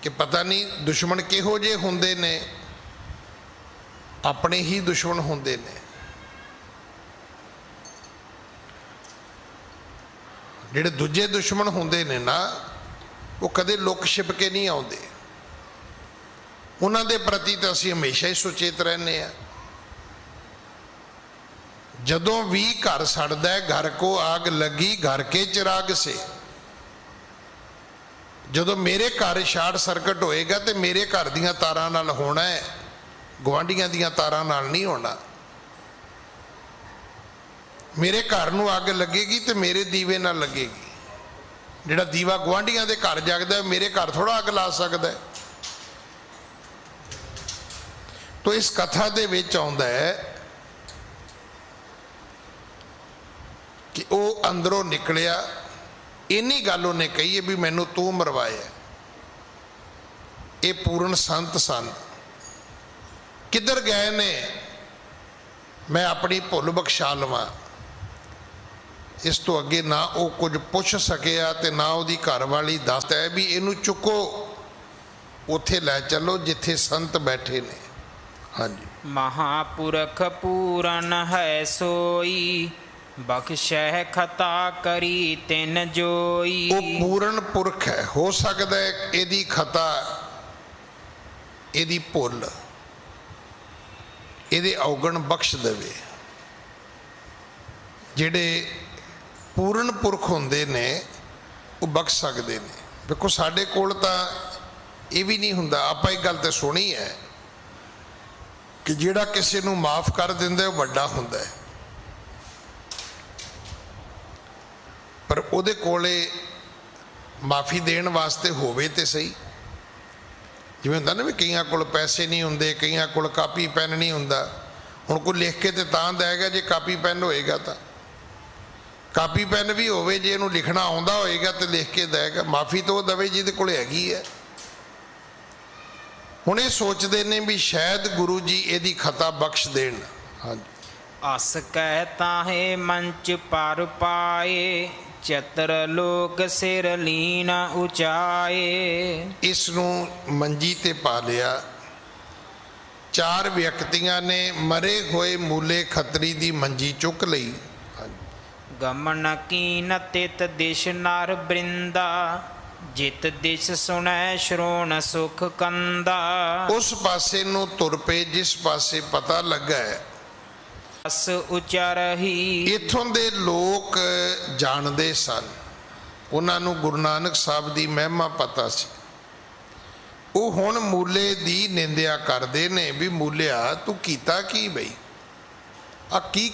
ਕਿ ਪਤਾ ਨਹੀਂ ਦੁਸ਼ਮਣ ਕਿਹੋ ਜਿਹੇ ਹੁੰਦੇ ਨੇ, ਆਪਣੇ ਹੀ ਦੁਸ਼ਮਣ ਹੁੰਦੇ ਨੇ। ਜਿਹੜੇ ਦੂਜੇ ਦੁਸ਼ਮਣ ਹੁੰਦੇ ਨੇ ਨਾ, ਉਹ ਕਦੇ ਲੁਕ ਛਿਪ ਕੇ ਨਹੀਂ ਆਉਂਦੇ। ਉਹਨਾਂ ਦੇ ਪ੍ਰਤੀ ਤਾਂ ਅਸੀਂ ਹਮੇਸ਼ਾ ਹੀ ਸੁਚੇਤ ਰਹਿੰਦੇ ਹਾਂ। ਜਦੋਂ ਵੀ ਘਰ ਸੜਦਾ ਹੈ, ਘਰ ਕੋ ਆਗ ਲੱਗੀ ਘਰ ਕੇ ਚਿਰਾਗ ਸੇ। ਜਦੋਂ ਮੇਰੇ ਘਰ ਸ਼ਾਰਟ ਸਰਕਟ ਹੋਏਗਾ ਤੇ ਮੇਰੇ ਘਰ ਦੀਆਂ ਤਾਰਾਂ ਨਾਲ ਹੋਣਾ ਹੈ, ਗੁਆਂਢੀਆਂ ਦੀਆਂ ਤਾਰਾਂ ਨਾਲ ਨਹੀਂ ਹੋਣਾ। ਮੇਰੇ ਘਰ ਨੂੰ ਅੱਗ ਲੱਗੇਗੀ ਤੇ ਮੇਰੇ ਦੀਵੇ ਨਾਲ ਲੱਗੇਗੀ। ਜਿਹੜਾ ਦੀਵਾ ਗੁਆਂਢੀਆਂ ਦੇ ਘਰ ਜਗਦਾ, ਮੇਰੇ ਘਰ ਥੋੜਾ ਅੱਗ ਲਾ ਸਕਦਾ ਹੈ। ਤੋ ਇਸ ਕਥਾ ਦੇ ਵਿੱਚ ਆਉਂਦਾ ਹੈ ਕਿ ਉਹ ਅੰਦਰੋਂ ਨਿਕਲਿਆ, ਇੰਨੀ ਗੱਲ ਉਹਨੇ ਕਹੀ ਹੈ ਵੀ ਮੈਨੂੰ ਤੂੰ ਮਰਵਾਇਆ। ਇਹ ਪੂਰਨ ਸੰਤ ਸਨ, ਕਿੱਧਰ ਗਏ ਨੇ, ਮੈਂ ਆਪਣੀ ਭੁੱਲ ਬਖਸ਼ਾ ਲਵਾਂ। ਇਸ ਤੋਂ ਅੱਗੇ ਨਾ ਉਹ ਕੁਝ ਪੁੱਛ ਸਕਿਆ ਤੇ ਨਾ ਉਹਦੀ ਘਰਵਾਲੀ ਦੱਸਦਾ ਹੈ ਵੀ ਇਹਨੂੰ ਚੁੱਕੋ, ਉੱਥੇ ਲੈ ਚੱਲੋ ਜਿੱਥੇ ਸੰਤ ਬੈਠੇ ਨੇ। ਹਾਂਜੀ, ਮਹਾਪੁਰਖ ਪੂਰਨ ਹੈ ਸੋਈ, ਬਖਸ਼ੈ ਖਤਾ ਕਰੀ ਤਿਨ ਜੋਈ। ਉਹ ਪੂਰਨ ਪੁਰਖ ਹੈ। ਹੋ ਸਕਦਾ ਹੈ ਇਹਦੀ ਖਤਾ, ਇਹਦੀ ਭੁੱਲ, ਇਹਦੇ ਔਗਣ ਬਖਸ਼ ਦੇਵੇ। ਜਿਹੜੇ ਪੂਰਨ ਪੁਰਖ ਹੁੰਦੇ ਨੇ ਉਹ ਬਖਸ਼ ਸਕਦੇ ਨੇ। ਦੇਖੋ ਸਾਡੇ ਕੋਲ ਤਾਂ ਇਹ ਵੀ ਨਹੀਂ ਹੁੰਦਾ। ਆਪਾਂ ਇੱਕ ਗੱਲ ਤੇ ਸੁਣੀ ਹੈ ਕਿ ਜਿਹੜਾ ਕਿਸੇ ਨੂੰ ਮਾਫ ਕਰ ਦਿੰਦਾ ਉਹ ਵੱਡਾ ਹੁੰਦਾ ਹੈ, ਪਰ ਉਹਦੇ ਕੋਲੇ ਮਾਫੀ ਦੇਣ ਵਾਸਤੇ ਹੋਵੇ ਤੇ ਸਹੀ। ਜਿਵੇਂ ਹੁੰਦਾ ਨਾ ਵੀ ਕਈਆਂ ਕੋਲ ਪੈਸੇ ਨਹੀਂ ਹੁੰਦੇ, ਕਈਆਂ ਕੋਲ ਕਾਪੀ ਪੈਨ ਨਹੀਂ ਹੁੰਦਾ। ਹੁਣ ਕੋਈ ਲਿਖ ਕੇ ਤੇ ਤਾਂ ਦੇਗਾ ਜੇ ਕਾਪੀ ਪੈਨ ਹੋਏਗਾ, ਤਾਂ ਕਾਪੀ ਪੈਨ ਵੀ ਹੋਵੇ, ਜੇ ਇਹਨੂੰ ਲਿਖਣਾ ਆਉਂਦਾ ਹੋਏਗਾ ਤੇ ਲਿਖ ਕੇ ਦੇਗਾ। ਮਾਫੀ ਤਾਂ ਉਹ ਦੇਵੇ ਜਿਹਦੇ ਕੋਲ ਹੈਗੀ ਹੈ। ਹੁਣ ਇਹ ਸੋਚਦੇ ਨੇ ਵੀ ਸ਼ਾਇਦ ਗੁਰੂ ਜੀ ਇਹਦੀ ਖਤਾ ਬਖਸ਼ ਦੇਣ। ਹਾਂਜੀ, ਅਸ ਕਹਿ ਤਾਹੇ ਮੰਚ ਪਰ ਪਾਏ, ਚਤਰ ਲੋਕ ਸਿਰ ਲੀਨ ਉਚਾਏ। ਇਸ ਨੂੰ ਮੰਜੀ ਤੇ ਪਾ ਲਿਆ। 4 ਵਿਅਕਤੀਆਂ ਨੇ ਮਰੇ ਹੋਏ ਮੂਲੇ ਖੱਤਰੀ ਦੀ ਮੰਜੀ ਚੁੱਕ ਲਈ। ਗਮਨ ਕੀਨ ਤਿਤ ਦਿਸ਼ ਨਰ ਬ੍ਰਿੰਦਾ, ਜਿਤ ਦਿਸ਼ ਸੁਣੈ ਸ਼੍ਰੋਣ ਸੁਖ ਕੰਦਾ। ਉਸ ਪਾਸੇ ਨੂੰ ਤੁਰ ਪਏ ਜਿਸ ਪਾਸੇ ਪਤਾ ਲੱਗਾ ਹੈ। ਅਸ ਉਚਰਹੀ, ਇੱਥੋਂ ਦੇ ਲੋਕ ਜਾਣਦੇ ਸਨ, ਉਹਨਾਂ ਨੂੰ ਗੁਰੂ ਨਾਨਕ ਸਾਹਿਬ ਦੀ ਮਹਿਮਾ ਪਤਾ ਸੀ। ਉਹ ਹੁਣ ਮੂਲੇ ਦੀ ਨਿੰਦਿਆ ਕਰਦੇ ਨੇ ਵੀ ਮੂਲਿਆ ਤੂੰ ਕੀਤਾ ਕੀ ਬਈ, ਆ ਕੀ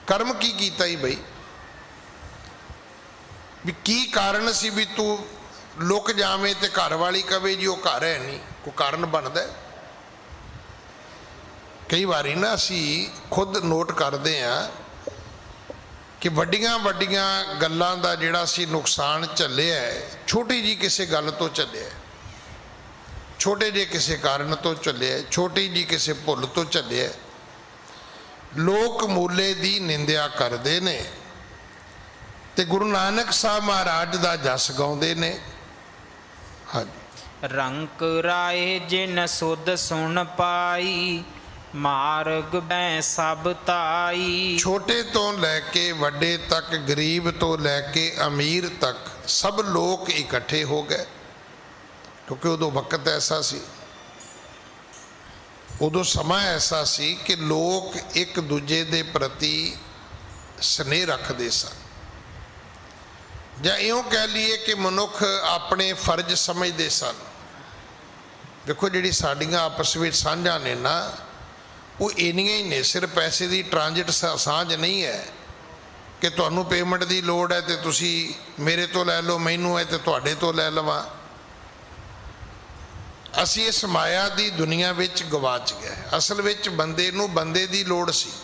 ਕਰਮ ਕੀ ਕੀਤਾ ਹੀ ਬਈ, ਵੀ ਕੀ ਕਾਰਨ ਸੀ ਵੀ ਤੂੰ ਲੁਕ ਜਾਵੇਂ ਤੇ ਘਰ ਵਾਲੀ ਕਵੇ ਜੀ ਉਹ ਘਰ ਹੈ ਨਹੀਂ। ਕੋਈ ਕਾਰਨ ਬਣਦਾ। ਕਈ ਵਾਰੀ ਨਾ ਅਸੀਂ ਖੁਦ ਨੋਟ ਕਰਦੇ ਹਾਂ ਕਿ ਵੱਡੀਆਂ ਵੱਡੀਆਂ ਗੱਲਾਂ ਦਾ ਜਿਹੜਾ ਅਸੀਂ ਨੁਕਸਾਨ ਝੱਲਿਆ, ਛੋਟੀ ਜੀ ਕਿਸੇ ਗੱਲ ਤੋਂ ਝੱਲਿਆ, ਛੋਟੇ ਜਿਹੇ ਕਿਸੇ ਕਾਰਨ ਤੋਂ ਝੱਲਿਆ, ਛੋਟੀ ਜੀ ਕਿਸੇ ਭੁੱਲ ਤੋਂ ਝੱਲਿਆ। ਲੋਕ ਮੂਲੇ ਦੀ ਨਿੰਦਿਆ ਕਰਦੇ ਨੇ ਤੇ ਗੁਰੂ ਨਾਨਕ ਸਾਹਿਬ ਮਹਾਰਾਜ ਦਾ ਜਸ ਗਾਉਂਦੇ ਨੇ। ਹਾਂਜੀ, ਰੰਕ ਰਾਏ ਜਿਨ ਸੁਧ ਸੁਣ ਪਾਈ, ਮਾਰਗ ਬੈ ਸਭ ਤਾਈ। ਛੋਟੇ ਤੋਂ ਲੈ ਕੇ ਵੱਡੇ ਤੱਕ, ਗਰੀਬ ਤੋਂ ਲੈ ਕੇ ਅਮੀਰ ਤੱਕ ਸਭ ਲੋਕ ਇਕੱਠੇ ਹੋ ਗਏ, ਕਿਉਂਕਿ ਉਦੋਂ ਵਕਤ ਐਸਾ ਸੀ, ਉਦੋਂ ਸਮਾਂ ਐਸਾ ਸੀ ਕਿ ਲੋਕ ਇੱਕ ਦੂਜੇ ਦੇ ਪ੍ਰਤੀ ਸਨੇਹ ਰੱਖਦੇ ਸਨ। ਜਾਂ ਇਉਂ ਕਹਿ ਲਈਏ ਕਿ ਮਨੁੱਖ ਆਪਣੇ ਫਰਜ਼ ਸਮਝਦੇ ਸਨ। देखो जिहड़ी साडीआं आपस ਵਿੱਚ ਸਾਂਝਾਂ ने ना वो इन्नियां ही ने, सिर्फ पैसे की ट्रांजिट साझ नहीं है कि तुहानूं पेमेंट की लोड़ है तो तुसी मेरे तो लै लो, मैनूं है तो तुहाडे तो लै लवां। असी इस माया की दुनिया विच गवाच गए। असल विच बंदे नूं बंदे की लोड़ सी।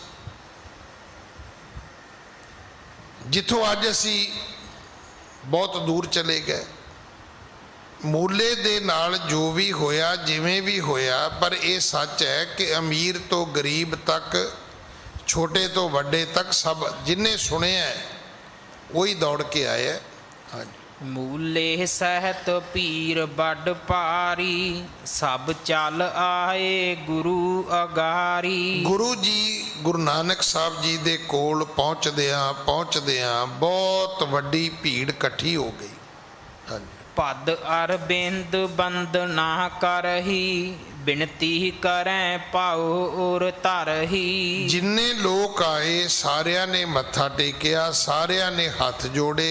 जिथों अज असी बहुत दूर चले गए, मूले दे नाल जो भी होया जिवें भी होया, पर यह सच है कि अमीर तो गरीब तक, छोटे तो वड्डे तक सब जिन्हें सुनिया है वही दौड़ के आए है। हाँ जी। मूले सहत पीर बड़ पारी, सब चल आए गुरु अगारी। गुरु जी गुरु नानक साहब जी दे कोल पहुँचदियां बहुत वड्डी भीड़ इकट्ठी हो गई। हाँ जी। पद अरबिंद बंद ना करही, बिनती करें पाओ और तरही। जिन्ने लोग आए सारियां ने मत्था टेकिया, सारियां ने हाथ जोड़े,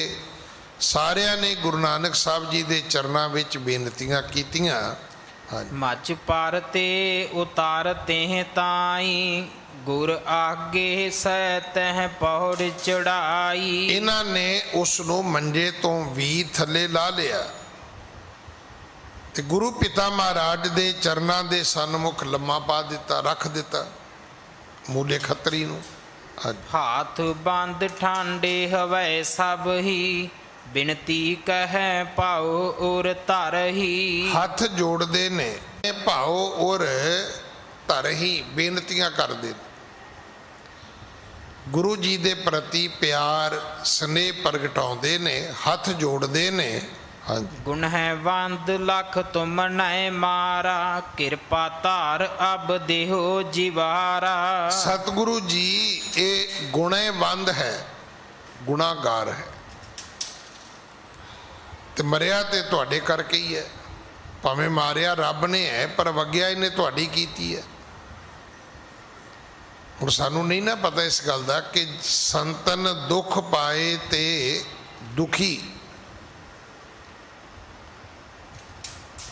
सारियां ने गुरु नानक साहब जी दे चरनां विच बेनतियां कीतियां। मच पर ते उतारते ताई, गुर आगे सतह पौड़ चढ़ाई। इन्हां ने उसनों मंजे तो भी थले ला लिया ते गुरु पिता महाराज दे चरनां दे सन्मुख लम्मा पा दिता, रख दिता मूले खतरी नूं। हाथ बंद ठांडे हवै सब ही, बिनती कह पाओ और तरही। हाथ जोड़ते ने भाओ और तरही बेनतियां करते। गुरु जी दे प्रति प्यार स्नेह प्रगटाउंदे ने, हाथ जोड़ते ने। हाँ जी। गुण है वंद लख तुम नए मारा, कृपा तार अब देहो जीवारा। सतगुरु जी ये गुणेवंद है, गुणागार है, ते मरिया ते तुहाडे करके ही है। भावें मारिया रब ने है पर वग्या इन्हें तुहाडी कीती है। हुण सानू नहीं ना पता इस गल दा कि संतन दुख पाए ते दुखी।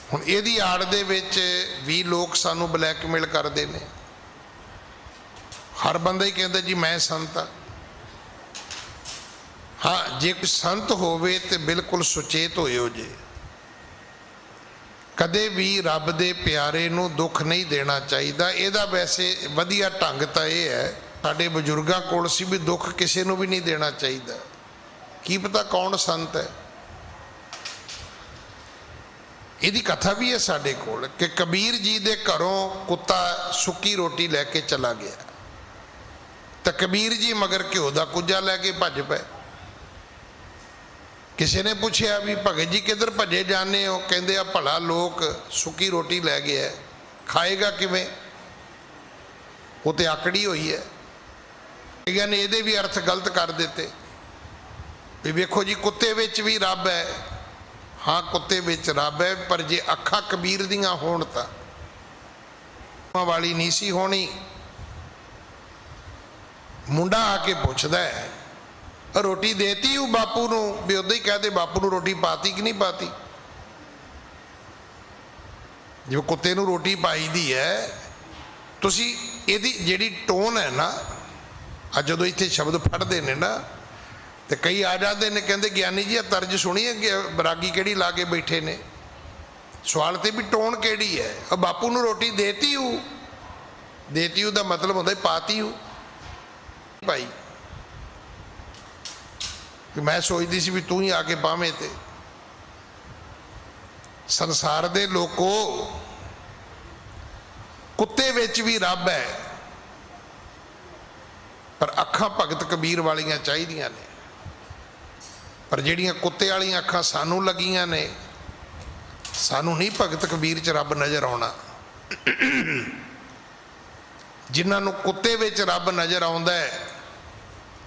हुण इहदी आड़ दे विच भी लोग सानू ब्लैकमेल करदे ने। हर बंदा ही कहता जी मैं संत हाँ। हाँ जे कोई संत होवे ते बिल्कुल सुचेत होइओ जे, कदे भी रब दे प्यारे नूं दुख नहीं देना चाहिदा। इहदा वैसे वधिया ढंग तां इह है, साडे बजुर्गां कोल सी भी दुख किसी नूं भी नहीं देना चाहिदा। की पता कौन संत है। इहदी कथा भी है साडे कोल कि कबीर जी दे घरों कुत्ता सुक्की रोटी लैके चला गया, तो कबीर जी मगर घ्यो दा कुज्जा लैके भज पे। किसी ने पूछया भी भगत जी किधर भजे जाने हो, कहते आ भला लोग सुक्की रोटी लै गया खाएगा किवें, वो तो आकड़ी हुई है। कईयां ने ये भी अर्थ गलत कर दिते भी वेखो जी कुत्ते विच भी रब है। हाँ कुत्ते विच रब है, पर जे अखा कबीर दियां होण तां वाली नहीं सी होनी। मुंडा आके पुछदा है रोटी देती हूँ बापू नूं, भी उदा ही कहते बापू नूं रोटी पाती कि नहीं पाती। जो कुत्ते नूं रोटी पाई दी है, तुसी इहदी जिहड़ी टोन है ना, अज जदों इत्थे शब्द फड़दे ने ना तो कई आ जाते हैं कहते ज्ञानी जी तर्ज सुनी है कि बरागी किहड़ी ला के बैठे ने। सवाल तो भी टोन किहड़ी है। और बापू नूं रोटी देती हूँ, देती हूँ का मतलब होता है पाती हूँ भाई। मैं सोचती सी भी तू ही आके पावे। ते संसार दे लोगों कुत्ते विच भी रब है, पर अखां भगत कबीर वालियां चाहिदियां ने। पर जिहड़ियां कुत्ते वालियां अखां सानू लगियां ने, सानू नहीं भगत कबीर च रब नज़र आउणा। जिन्हां नूं कुत्ते विच रब नज़र आउंदा है,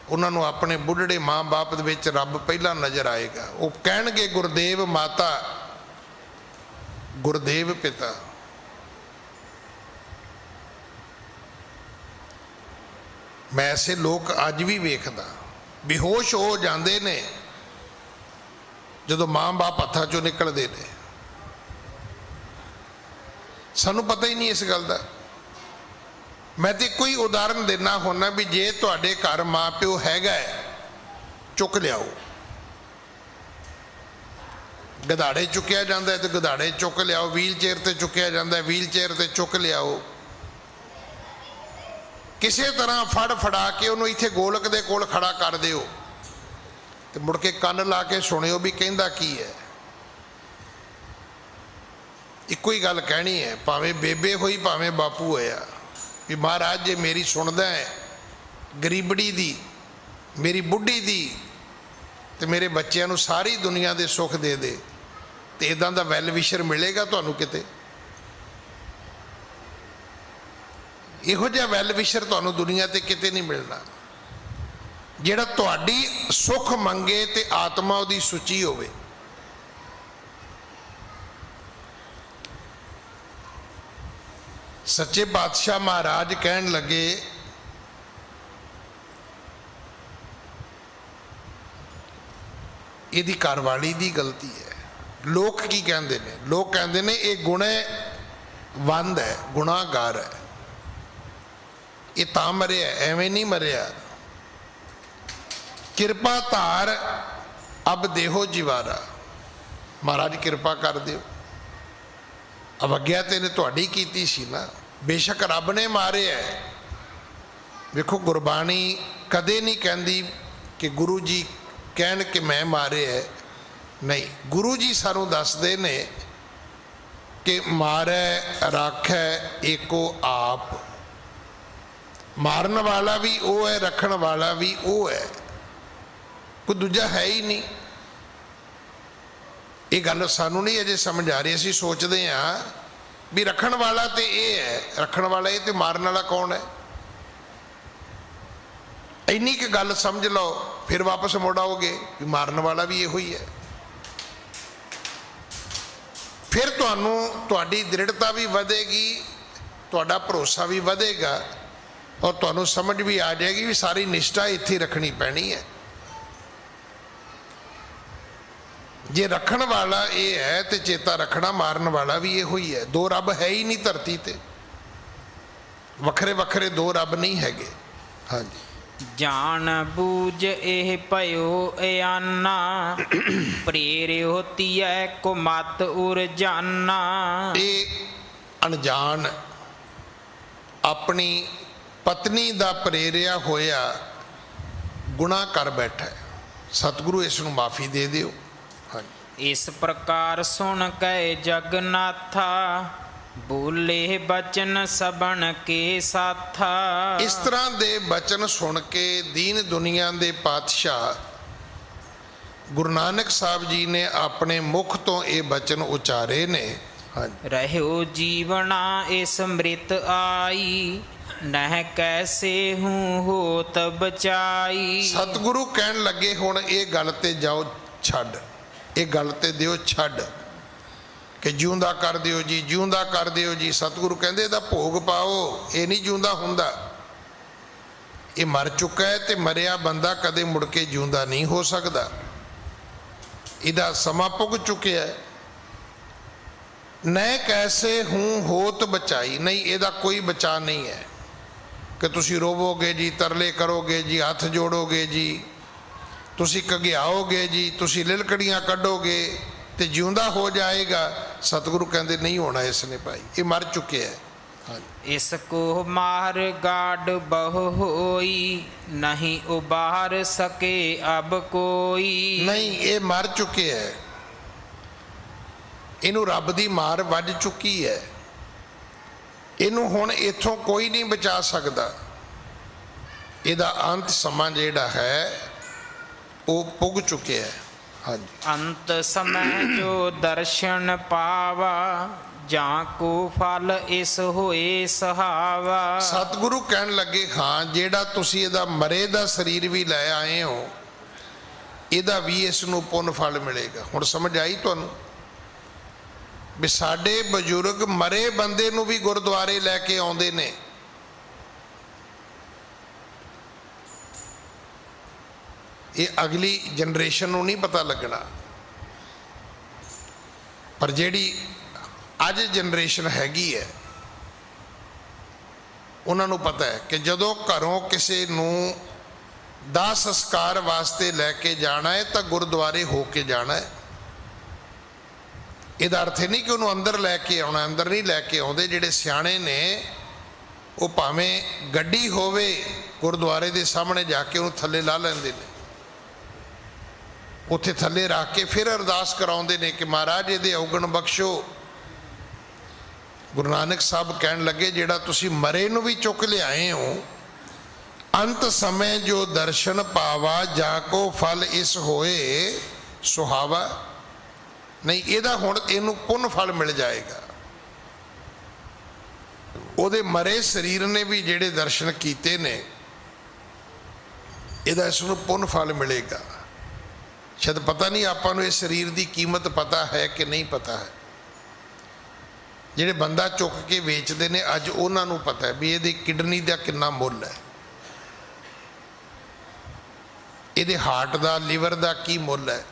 उन्होंने अपने बुढ़ड़े माँ बाप विच रब पहला नज़र आएगा। वो कहणगे गुरदेव माता, गुरदेव पिता। मैं ऐसे लोग अज भी वेखदा बेहोश हो जाते ने जदों माँ बाप हत्थां चों निकलते हैं। ਸਾਨੂੰ ਪਤਾ ਹੀ ਨਹੀਂ ਇਸ ਗੱਲ ਦਾ। मैं तो कोई उदाहरण देना होना भी जे तुहाडे घर माँ प्यो हैगा है, चुक लियाओ। गधाड़े चुकया जाता है तो गधाड़े चुक लियाओ, व्हील चेयर से चुकया जाता है व्हील चेयर से चुक लियाओ। किसी तरह फड़ फड़ा के उन्होंने इत्थे गोलक दे कोल खड़ा कर दिओ ते मुड़ के कन्न ला के सुनियो भी कहंदा की है। इक्को ही गल कहनी है, भावें बेबे होई भावें बापू होया, भी महाराज जे मेरी सुनदा है गरीबड़ी दी, मेरी बुढ़ी दी, तो मेरे बच्चों को सारी दुनिया के सुख दे दे, तो इदां दा वैल विशर मिलेगा तुहानू किते? इहो जिहा वैल विशर तुहानू दुनिया ते किते नहीं मिलना। जिहड़ा तुहाडी सुख मंगे ते आत्मा उहदी सुची होवे। सच्चे पातशाह महाराज कहन लगे इहदी घरवाली दी गलती है। लोग की कहंदे ने? लोग कहंदे ने ये गुणेवंद है, गुनाहगार है, ये तां मरिया, एवें नहीं मरिया। किरपा धार अब देहो जिवारा, महाराज किरपा कर दिओ। अवग्या तेने तुहाडी कीती सी ना, बेशक रब ने मारे है। देखो गुरबाणी कदे नहीं कहती कि गुरु जी कहन कि मैं मारे है, नहीं, गुरु जी सानू दसदे ने कि मारै राखै एको आप। मारन वाला भी वो है, रखण वाला भी वो है, कोई दूजा है ही नहीं। ये गल सानू नहीं अजे समझ आ रही। असीं सोचते हाँ भी रखण वाला तो ये है, रखण वाला ये, तो मारन वाला कौन है? इन्नी की गल समझ लो, फिर वापस मुड़ आओगे भी मारन वाला भी ये ही है। फिर तुहानू तुहाडी दृढ़ता भी वधेगी, तुहाडा भरोसा भी वधेगा, और तुहानू समझ भी आ जाएगी भी सारी निष्ठा इत्थे रखनी पैनी है। जे रखण वाला ये है तो चेता रखना मारन वाला भी ये ही है। दो रब है ही नहीं धरती ते, वखरे वखरे दो रब नहीं हैगे। हाँ जी। जान बूझ एह पयो अयाना, प्रेर होती है को मत उर जाना। ये अनजान अपनी पत्नी दा प्रेरिया होया गुनाह कर बैठा है, सतगुरु इसनू माफ़ी दे दिओ। हाँ, इस प्रकार सुन कै जगन्नाथा, बोले बचन सबन के साथा। इस तरह दे बचन सुन के दीन दुनिया दे पातशाह गुरु नानक साहब जी ने अपने मुख तो ये बचन उचारे ने। हाँ, रहो जीवना इस मृत आई, नह कैसे हूँ होत बचाई। सतगुरु कहन लगे हुण ये गल ते जाओ छड्ड, ये गल ते दिओ छड्ड कि जिउंदा कर दिओ जी, जिउंदा कर दिओ जी। सतगुरु कहंदे इहदा भोग पाओ, ये नहीं जिउंदा हुंदा, ये मर चुका है, ते मरिया बंदा कदे मुड़ के जिउंदा नहीं हो सकदा। इहदा समा पुग चुकिया है। न कैसे हूँ होत बचाई, नहीं इहदा कोई बचा नहीं है कि तुसी रोवोगे जी, तरले करोगे जी, हथ जोड़ोगे जी, तुसी कघियाओगे जी, तुसी लिलकड़ियाँ कढ़ोगे तो जिउंदा हो जाएगा। सतगुरु कहते नहीं होना इसने भाई, ये मर चुके हैं। हाँ, इसको मार गाड बहु होई, नहीं उबार सके अब कोई। नहीं, ये मर चुके हैं, इनू रब दी मार वज चुकी है, इनू हुण इथों कोई नहीं बचा सकता। इहदा अंत समा जिहड़ा है वो पुग चुके है। हाँ जी। अंत समय जो दर्शन पावा, जाको फल इस होए सहावा। सतगुरु कहन लगे हाँ जेड़ा तुसी इहदा मरे दा शरीर भी लै आए हो, इहदा भी इसनूं पुन फल मिलेगा। हुण समझ आई तुहानूं भी साडे बजुर्ग मरे बंदे नूं भी गुरुद्वारे लैके आउंदे ने। ये अगली जनरेशन नूं नहीं पता लगना, पर जिहड़ी ਅੱਜ ਜਨਰੇਸ਼ਨ ਹੈਗੀ ਹੈ, ਉਹਨਾਂ ਨੂੰ ਪਤਾ ਹੈ ਕਿ ਜਦੋਂ ਘਰੋਂ ਕਿਸੇ ਨੂੰ ਦਾਹ ਸੰਸਕਾਰ ਵਾਸਤੇ ਲੈ ਕੇ ਜਾਣਾ ਹੈ ਤਾਂ ਗੁਰਦੁਆਰੇ ਹੋ ਕੇ ਜਾਣਾ ਹੈ। ਇਹਦਾ ਅਰਥ ਇਹ ਨਹੀਂ ਕਿ ਉਹਨੂੰ ਅੰਦਰ ਲੈ ਕੇ ਆਉਣਾ, ਅੰਦਰ ਨਹੀਂ ਲੈ ਕੇ ਆਉਂਦੇ। ਜਿਹੜੇ ਸਿਆਣੇ ਨੇ ਉਹ ਭਾਵੇਂ ਗੱਡੀ ਹੋਵੇ ਗੁਰਦੁਆਰੇ ਦੇ ਸਾਹਮਣੇ ਜਾ ਕੇ ਉਹਨੂੰ ਥੱਲੇ ਲਾ ਲੈਂਦੇ ਨੇ, ਉੱਥੇ ਥੱਲੇ ਰੱਖ ਕੇ ਫਿਰ ਅਰਦਾਸ ਕਰਾਉਂਦੇ ਨੇ ਕਿ ਮਹਾਰਾਜ ਇਹਦੇ ਔਗਣ ਬਖਸ਼ੋ। ਗੁਰੂ ਨਾਨਕ ਸਾਹਿਬ ਕਹਿਣ ਲੱਗੇ ਜਿਹੜਾ ਤੁਸੀਂ ਮਰੇ ਨੂੰ ਵੀ ਚੁੱਕ ਲਿਆਏ ਹੋ, ਅੰਤ ਸਮੇਂ ਜੋ ਦਰਸ਼ਨ ਪਾਵਾ ਜਾ ਕੋ ਫਲ ਇਸ ਹੋਏ ਸੁਹਾਵਾ। ਨਹੀਂ, ਇਹਦਾ ਹੁਣ ਇਹਨੂੰ ਪੁੰਨ ਫਲ ਮਿਲ ਜਾਏਗਾ। ਉਹਦੇ ਮਰੇ ਸਰੀਰ ਨੇ ਵੀ ਜਿਹੜੇ ਦਰਸ਼ਨ ਕੀਤੇ ਨੇ, ਇਹਦਾ ਇਸ ਨੂੰ ਪੁੰਨ ਫਲ ਮਿਲੇਗਾ। ਸ਼ਾਇਦ ਪਤਾ ਨਹੀਂ ਆਪਾਂ ਨੂੰ ਇਸ ਸਰੀਰ ਦੀ ਕੀਮਤ ਪਤਾ ਹੈ ਕਿ ਨਹੀਂ ਪਤਾ ਹੈ। ਜਿਹੜੇ ਬੰਦਾ ਚੁੱਕ ਕੇ ਵੇਚਦੇ ਨੇ ਅੱਜ ਉਹਨਾਂ ਨੂੰ ਪਤਾ ਹੈ ਵੀ ਇਹਦੀ ਕਿਡਨੀ ਦਾ ਕਿੰਨਾ ਮੁੱਲ ਹੈ, ਇਹਦੇ ਹਾਰਟ ਦਾ, ਲੀਵਰ ਦਾ ਕੀ ਮੁੱਲ ਹੈ।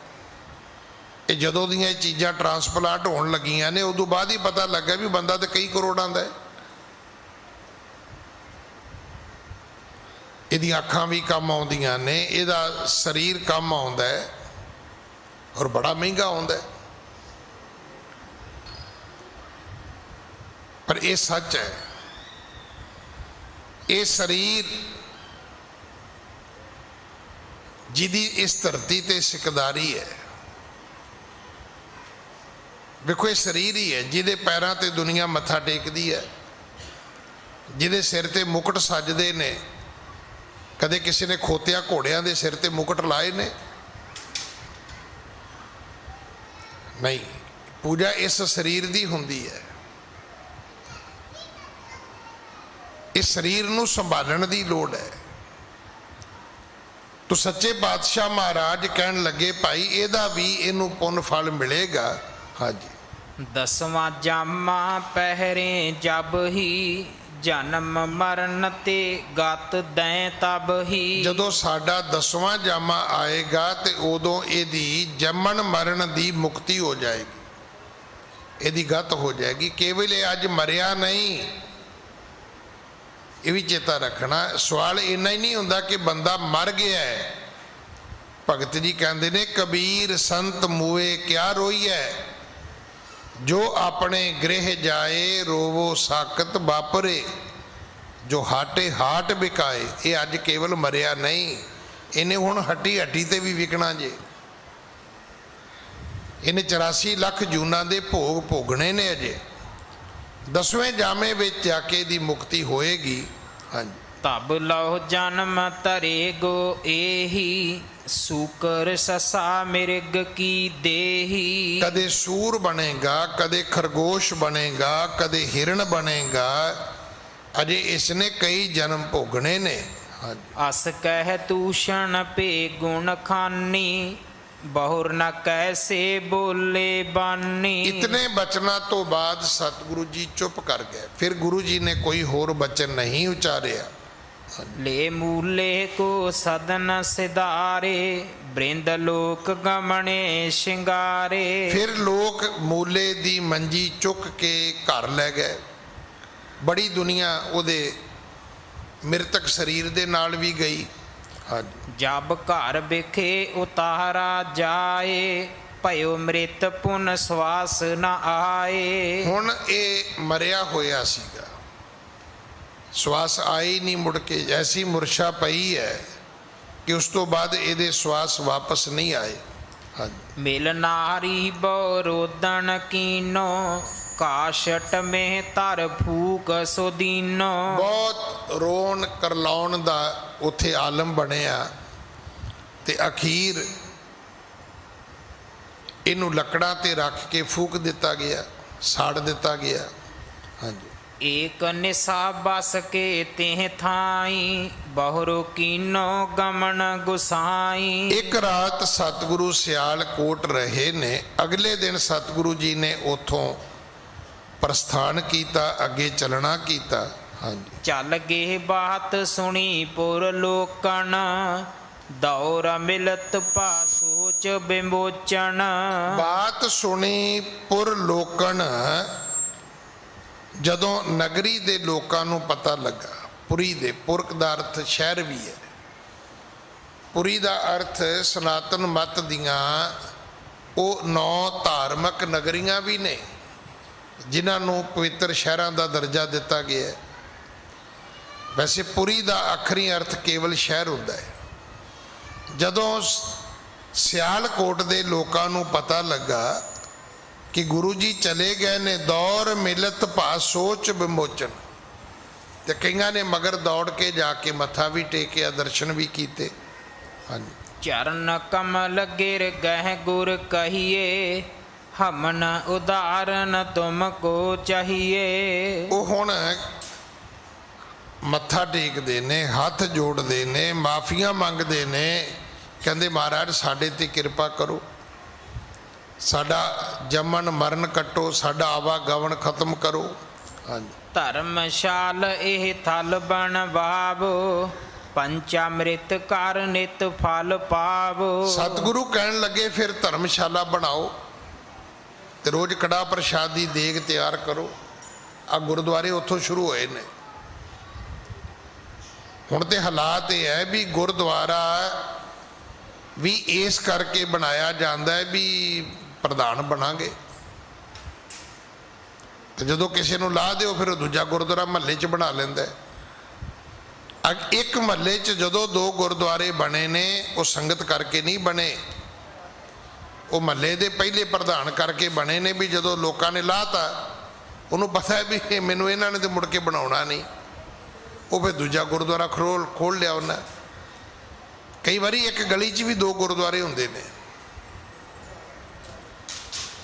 ਇਹ ਜਦੋਂ ਦੀਆਂ ਇਹ ਚੀਜ਼ਾਂ ਟਰਾਂਸਪਲਾਂਟ ਹੋਣ ਲੱਗੀਆਂ ਨੇ ਉਦੋਂ ਬਾਅਦ ਹੀ ਪਤਾ ਲੱਗਾ ਵੀ ਬੰਦਾ ਤਾਂ ਕਈ ਕਰੋੜਾਂ ਦਾ ਹੈ। ਇਹਦੀਆਂ ਅੱਖਾਂ ਵੀ ਕੰਮ ਆਉਂਦੀਆਂ ਨੇ, ਇਹਦਾ ਸਰੀਰ ਕੰਮ ਆਉਂਦਾ ਹੈ ਔਰ ਬੜਾ ਮਹਿੰਗਾ ਆਉਂਦਾ ਹੈ। ਪਰ ਇਹ ਸੱਚ ਹੈ, ਇਹ ਸਰੀਰ ਜਿਹਦੀ ਇਸ ਧਰਤੀ ਤੇ ਸਿਕਦਾਰੀ ਹੈ, ਵੇਖੋ ਇਹ ਸਰੀਰ ਹੀ ਹੈ ਜਿਹਦੇ ਪੈਰਾਂ ਤੇ ਦੁਨੀਆ ਮੱਥਾ ਟੇਕਦੀ ਹੈ, ਜਿਹਦੇ ਸਿਰ ਤੇ ਮੁਕਟ ਸੱਜਦੇ ਨੇ। ਕਦੇ ਕਿਸੇ ਨੇ ਖੋਤਿਆਂ ਘੋੜਿਆਂ ਦੇ ਸਿਰ ਤੇ ਮੁਕਟ ਲਾਏ ਨੇ? ਨਹੀਂ, ਪੂਜਾ ਇਸ ਸਰੀਰ ਦੀ ਹੁੰਦੀ ਹੈ। ਇਸ ਸਰੀਰ ਨੂੰ ਸੰਭਾਲਣ ਦੀ ਲੋੜ ਹੈ। ਤੋ ਸੱਚੇ ਪਾਤਸ਼ਾਹ ਮਹਾਰਾਜ ਕਹਿਣ ਲੱਗੇ ਭਾਈ ਇਹਦਾ ਵੀ ਇਹਨੂੰ ਪੁੰਨ ਫਲ ਮਿਲੇਗਾ। ਹਾਂਜੀ, 10ਵਾਂ ਜਾਮਾ ਪਹਿਰੇ ਜਬ ਹੀ ਜਨਮ ਮਰਨ ਤੇ ਗਤ ਦੈ ਤਬ ਹੀ। ਜਦੋਂ ਸਾਡਾ 10ਵਾਂ ਜਾਮਾ ਆਏਗਾ ਤੇ ਉਦੋਂ ਇਹਦੀ ਜੰਮਣ ਮਰਨ ਦੀ ਮੁਕਤੀ ਹੋ ਜਾਏਗੀ, ਇਹਦੀ ਗਤ ਹੋ ਜਾਏਗੀ। ਕੇਵਲ ਇਹ ਅੱਜ ਮਰਿਆ ਨਹੀਂ, ਇਹ ਵੀ ਚੇਤਾ ਰੱਖਣਾ। ਸਵਾਲ ਇੰਨਾ ਹੀ ਨਹੀਂ ਹੁੰਦਾ ਕਿ ਬੰਦਾ ਮਰ ਗਿਆ ਹੈ। ਭਗਤ ਜੀ ਕਹਿੰਦੇ ਨੇ ਕਬੀਰ ਸੰਤ ਮੂਏ ਕਿਆ ਰੋਈਐ, ਜੋ ਆਪਣੇ ਗ੍ਰਹਿ ਜਾਏ ਰੋਵੋ ਸਾਕਤ ਵਾਪਰੇ, ਜੋ ਹਾਟੇ ਹਾਟ ਵਿਕਾਏ। ਇਹ ਅੱਜ ਕੇਵਲ ਮਰਿਆ ਨਹੀਂ, ਇਹਨੇ ਹੁਣ ਹੱਟੀ ਹੱਟੀ ਤੇ ਵੀ ਵਿਕਣਾ ਜੇ। ਇਹਨੇ 84 ਲੱਖ ਜੂਨਾਂ ਦੇ ਭੋਗ ਭੋਗਣੇ ਨੇ ਅਜੇ। 10ਵੇਂ ਜਾਮੇ ਵਿੱਚ ਜਾ ਕੇ ਦੀ ਮੁਕਤੀ ਹੋਏਗੀ। ਹਾਂਜੀ, ਤਬ ਲਹੁ ਜਨਮ ਧਰੇ ਗੋ ਏਹੀ, ਸੂਕਰ ਸਸਾ ਮਿਰਗ ਕੀ ਦੇਹੀ। ਕਦੇ ਸੂਰ ਬਣੇਗਾ, ਕਦੇ ਖਰਗੋਸ਼ ਬਣੇਗਾ, ਕਦੇ ਹਿਰਨ ਬਣੇਗਾ। ਅਜੇ ਇਸਨੇ ਕਈ ਜਨਮ ਭੋਗਣੇ ਨੇ। ਅਸ ਕਹਿ ਤੂਸ਼ਣ ਭੇ ਗੁਣ ਖਾਨੀ, ਬਹੁਰ ਨ ਕੈਸੇ ਬੋਲੇ ਬਾਨੀ। ਇਤਨੇ ਬਚਨਾਂ ਤੋਂ ਬਾਅਦ ਸਤਿਗੁਰੂ ਜੀ ਚੁੱਪ ਕਰ ਗਏ। ਫਿਰ ਗੁਰੂ ਜੀ ਨੇ ਕੋਈ ਹੋਰ ਬਚਨ ਨਹੀਂ ਉਚਾਰਿਆ। ਲੈ ਮੂਲੇ ਕੋ ਸਦਨ ਸਿਧਾਰੇ, ਬ੍ਰਿੰਦ ਲੋਕ ਗਮਣੇ ਸ਼ਿੰਗਾਰੇ। ਫਿਰ ਲੋਕ ਮੂਲੇ ਦੀ ਮੰਜੀ ਚੁੱਕ ਕੇ ਘਰ ਲੈ ਗਏ। ਬੜੀ ਦੁਨੀਆ ਉਹਦੇ ਮ੍ਰਿਤਕ ਸਰੀਰ ਦੇ ਨਾਲ ਵੀ ਗਈ। ਹਾਂਜੀ, ਜਬ ਘਰ ਵਿਖੇ ਉਤਾਰਾ ਜਾਏ, ਭਇਓ ਮ੍ਰਿਤ ਪੁਨ ਸਵਾਸ ਨ ਆਏ। ਹੁਣ ਇਹ ਮਰਿਆ ਹੋਇਆ ਸੀਗਾ, ਸਵਾਸ ਆਈ ਨਹੀਂ ਮੁੜ ਕੇ। ਐਸੀ ਮੁਰਛਾ ਪਈ ਹੈ ਕਿ ਉਸ ਤੋਂ ਬਾਅਦ ਇਹਦੇ ਸਵਾਸ ਵਾਪਸ ਨਹੀਂ ਆਏ। ਹਾਂਜੀ, ਮਿਲ ਨਾਰੀ ਬਹੁ ਰੋਦਨ ਕੀਨੋ, ਕਾਸ਼ਟ ਮੇ ਧਰ ਫੂਕ ਸੁਦੀਨੋ। ਬਹੁਤ ਰੋਣ ਕਰਲਾਉਣ ਦਾ ਉੱਥੇ ਆਲਮ ਬਣਿਆ ਤੇ ਅਖੀਰ ਇਹਨੂੰ ਲੱਕੜਾਂ ਤੇ ਰੱਖ ਕੇ ਫੂਕ ਦਿੱਤਾ ਗਿਆ, ਸਾੜ ਦਿੱਤਾ ਗਿਆ। ਹਾਂਜੀ, ਏਕ ਨਿਸਾ ਬਸ ਕੇ ਤਿਹ ਥਾਈ, ਬਹੁਰੋ ਕੀਨੋ ਗਮਨ ਗੁਸਾਈ। ਇੱਕ ਰਾਤ ਸਤਿਗੁਰੂ ਸਿਆਲਕੋਟ ਰਹੇ ਨੇ। ਅਗਲੇ ਦਿਨ ਸਤਿਗੁਰੂ ਜੀ ਨੇ ਉਥੋਂ ਪ੍ਰਸਥਾਨ ਕੀਤਾ, ਅੱਗੇ ਚੱਲਣਾ ਕੀਤਾ। ਹਾਂਜੀ, ਚੱਲ ਗਏ ਬਾਤ ਸੁਣੀ ਪੁਰ ਲੋਕਣ, ਦੌਰ ਮਿਲਤ ਪਾ ਸੋਚ ਬਿਮੋਚਨ। ਬਾਤ ਸੁਣੀ ਪੁਰ ਲੋਕਣ, ਜਦੋਂ ਨਗਰੀ ਦੇ ਲੋਕਾਂ ਨੂੰ ਪਤਾ ਲੱਗਾ, ਪੁਰੀ ਦੇ, ਪੁਰਖ ਦਾ ਅਰਥ ਸ਼ਹਿਰ ਵੀ ਹੈ, ਪੁਰੀ ਦਾ ਅਰਥ ਸਨਾਤਨ ਮਤ ਦੀਆਂ ਉਹ 9 ਧਾਰਮਿਕ ਨਗਰੀਆਂ ਵੀ ਨੇ ਜਿਨ੍ਹਾਂ ਨੂੰ ਪਵਿੱਤਰ ਸ਼ਹਿਰਾਂ ਦਾ ਦਰਜਾ ਦਿੱਤਾ ਗਿਆ ਹੈ। ਵੈਸੇ ਪੁਰੀ ਦਾ ਆਖਰੀ ਅਰਥ ਕੇਵਲ ਸ਼ਹਿਰ ਹੁੰਦਾ ਹੈ। ਜਦੋਂ ਸਿਆਲਕੋਟ ਦੇ ਲੋਕਾਂ ਨੂੰ ਪਤਾ ਲੱਗਾ ਕਿ ਗੁਰੂ ਜੀ ਚਲੇ ਗਏ ਨੇ, ਦੌਰ ਮਿਲਤ ਭਾ ਸੋਚ ਵਿਮੋਚਨ, ਤੇ ਕਈਆਂ ਨੇ ਮਗਰ ਦੌੜ ਕੇ ਜਾ ਕੇ ਮੱਥਾ ਵੀ ਟੇਕਿਆ, ਦਰਸ਼ਨ ਵੀ ਕੀਤੇ। ਹਾਂਜੀ, ਚਰਨ ਕਮਲ ਗਿਰ ਗਹਿ ਗੁਰ ਕਹੀਏ, ਹਮਨ ਉਦਾਰਨ ਤੁਮ ਕੋ ਚਾਹੀਏ। ਉਹ ਹੁਣ ਮੱਥਾ ਟੇਕਦੇ ਨੇ, ਹੱਥ ਜੋੜਦੇ ਨੇ, ਮਾਫੀਆਂ ਮੰਗਦੇ ਨੇ, ਕਹਿੰਦੇ ਮਹਾਰਾਜ ਸਾਡੇ ਤੇ ਕਿਰਪਾ ਕਰੋ, ਸਾਡਾ ਜੰਮਣ ਮਰਨ ਕੱਟੋ, ਸਾਡਾ ਆਵਾਗਮਨ ਖਤਮ ਕਰੋ। ਹਾਂਜੀ, ਧਰਮਸ਼ਾਲ ਇਹ ਥਲ ਬਣਵਾਵੋ, ਪੰਚਾਮ੍ਰਿਤ ਕਰ ਨਿਤ ਫਲ ਪਾਵੋ। ਸਤਿਗੁਰੂ ਕਹਿਣ ਲੱਗੇ ਫਿਰ ਧਰਮਸ਼ਾਲਾ ਬਣਾਓ ਤੇ ਰੋਜ਼ ਕੜਾਹ ਪ੍ਰਸ਼ਾਦ ਦੀ ਦੇਗ ਤਿਆਰ ਕਰੋ। ਆ ਗੁਰਦੁਆਰੇ ਉੱਥੋਂ ਸ਼ੁਰੂ ਹੋਏ ਨੇ। ਹੁਣ ਤੇ ਹਾਲਾਤ ਇਹ ਹੈ ਵੀ ਗੁਰਦੁਆਰਾ ਵੀ ਇਸ ਕਰਕੇ ਬਣਾਇਆ ਜਾਂਦਾ ਹੈ ਵੀ ਪ੍ਰਧਾਨ ਬਣਾਂਗੇ, ਤੇ ਜਦੋਂ ਕਿਸੇ ਨੂੰ ਲਾ ਦਿਓ ਫਿਰ ਉਹ ਦੂਜਾ ਗੁਰਦੁਆਰਾ ਮਹੱਲੇ 'ਚ ਬਣਾ ਲੈਂਦਾ ਹੈ। ਇੱਕ ਮਹੱਲੇ 'ਚ ਜਦੋਂ 2 ਗੁਰਦੁਆਰੇ ਬਣੇ ਨੇ, ਉਹ ਸੰਗਤ ਕਰਕੇ ਨਹੀਂ ਬਣੇ, ਉਹ ਮਹੱਲੇ ਦੇ ਪਹਿਲੇ ਪ੍ਰਧਾਨ ਕਰਕੇ ਬਣੇ ਨੇ। ਵੀ ਜਦੋਂ ਲੋਕਾਂ ਨੇ ਲਾਤਾ, ਉਹਨੂੰ ਪਤਾ ਹੈ ਵੀ ਮੈਨੂੰ ਇਹਨਾਂ ਨੇ ਤੇ ਮੁੜ ਕੇ ਬਣਾਉਣਾ ਨਹੀਂ, ਉਹ ਫਿਰ ਦੂਜਾ ਗੁਰਦੁਆਰਾ ਖੋਲ੍ਹ ਲਿਆ ਉਹਨਾਂ। ਕਈ ਵਾਰੀ ਇੱਕ ਗਲੀ 'ਚ ਵੀ 2 ਗੁਰਦੁਆਰੇ ਹੁੰਦੇ ਨੇ,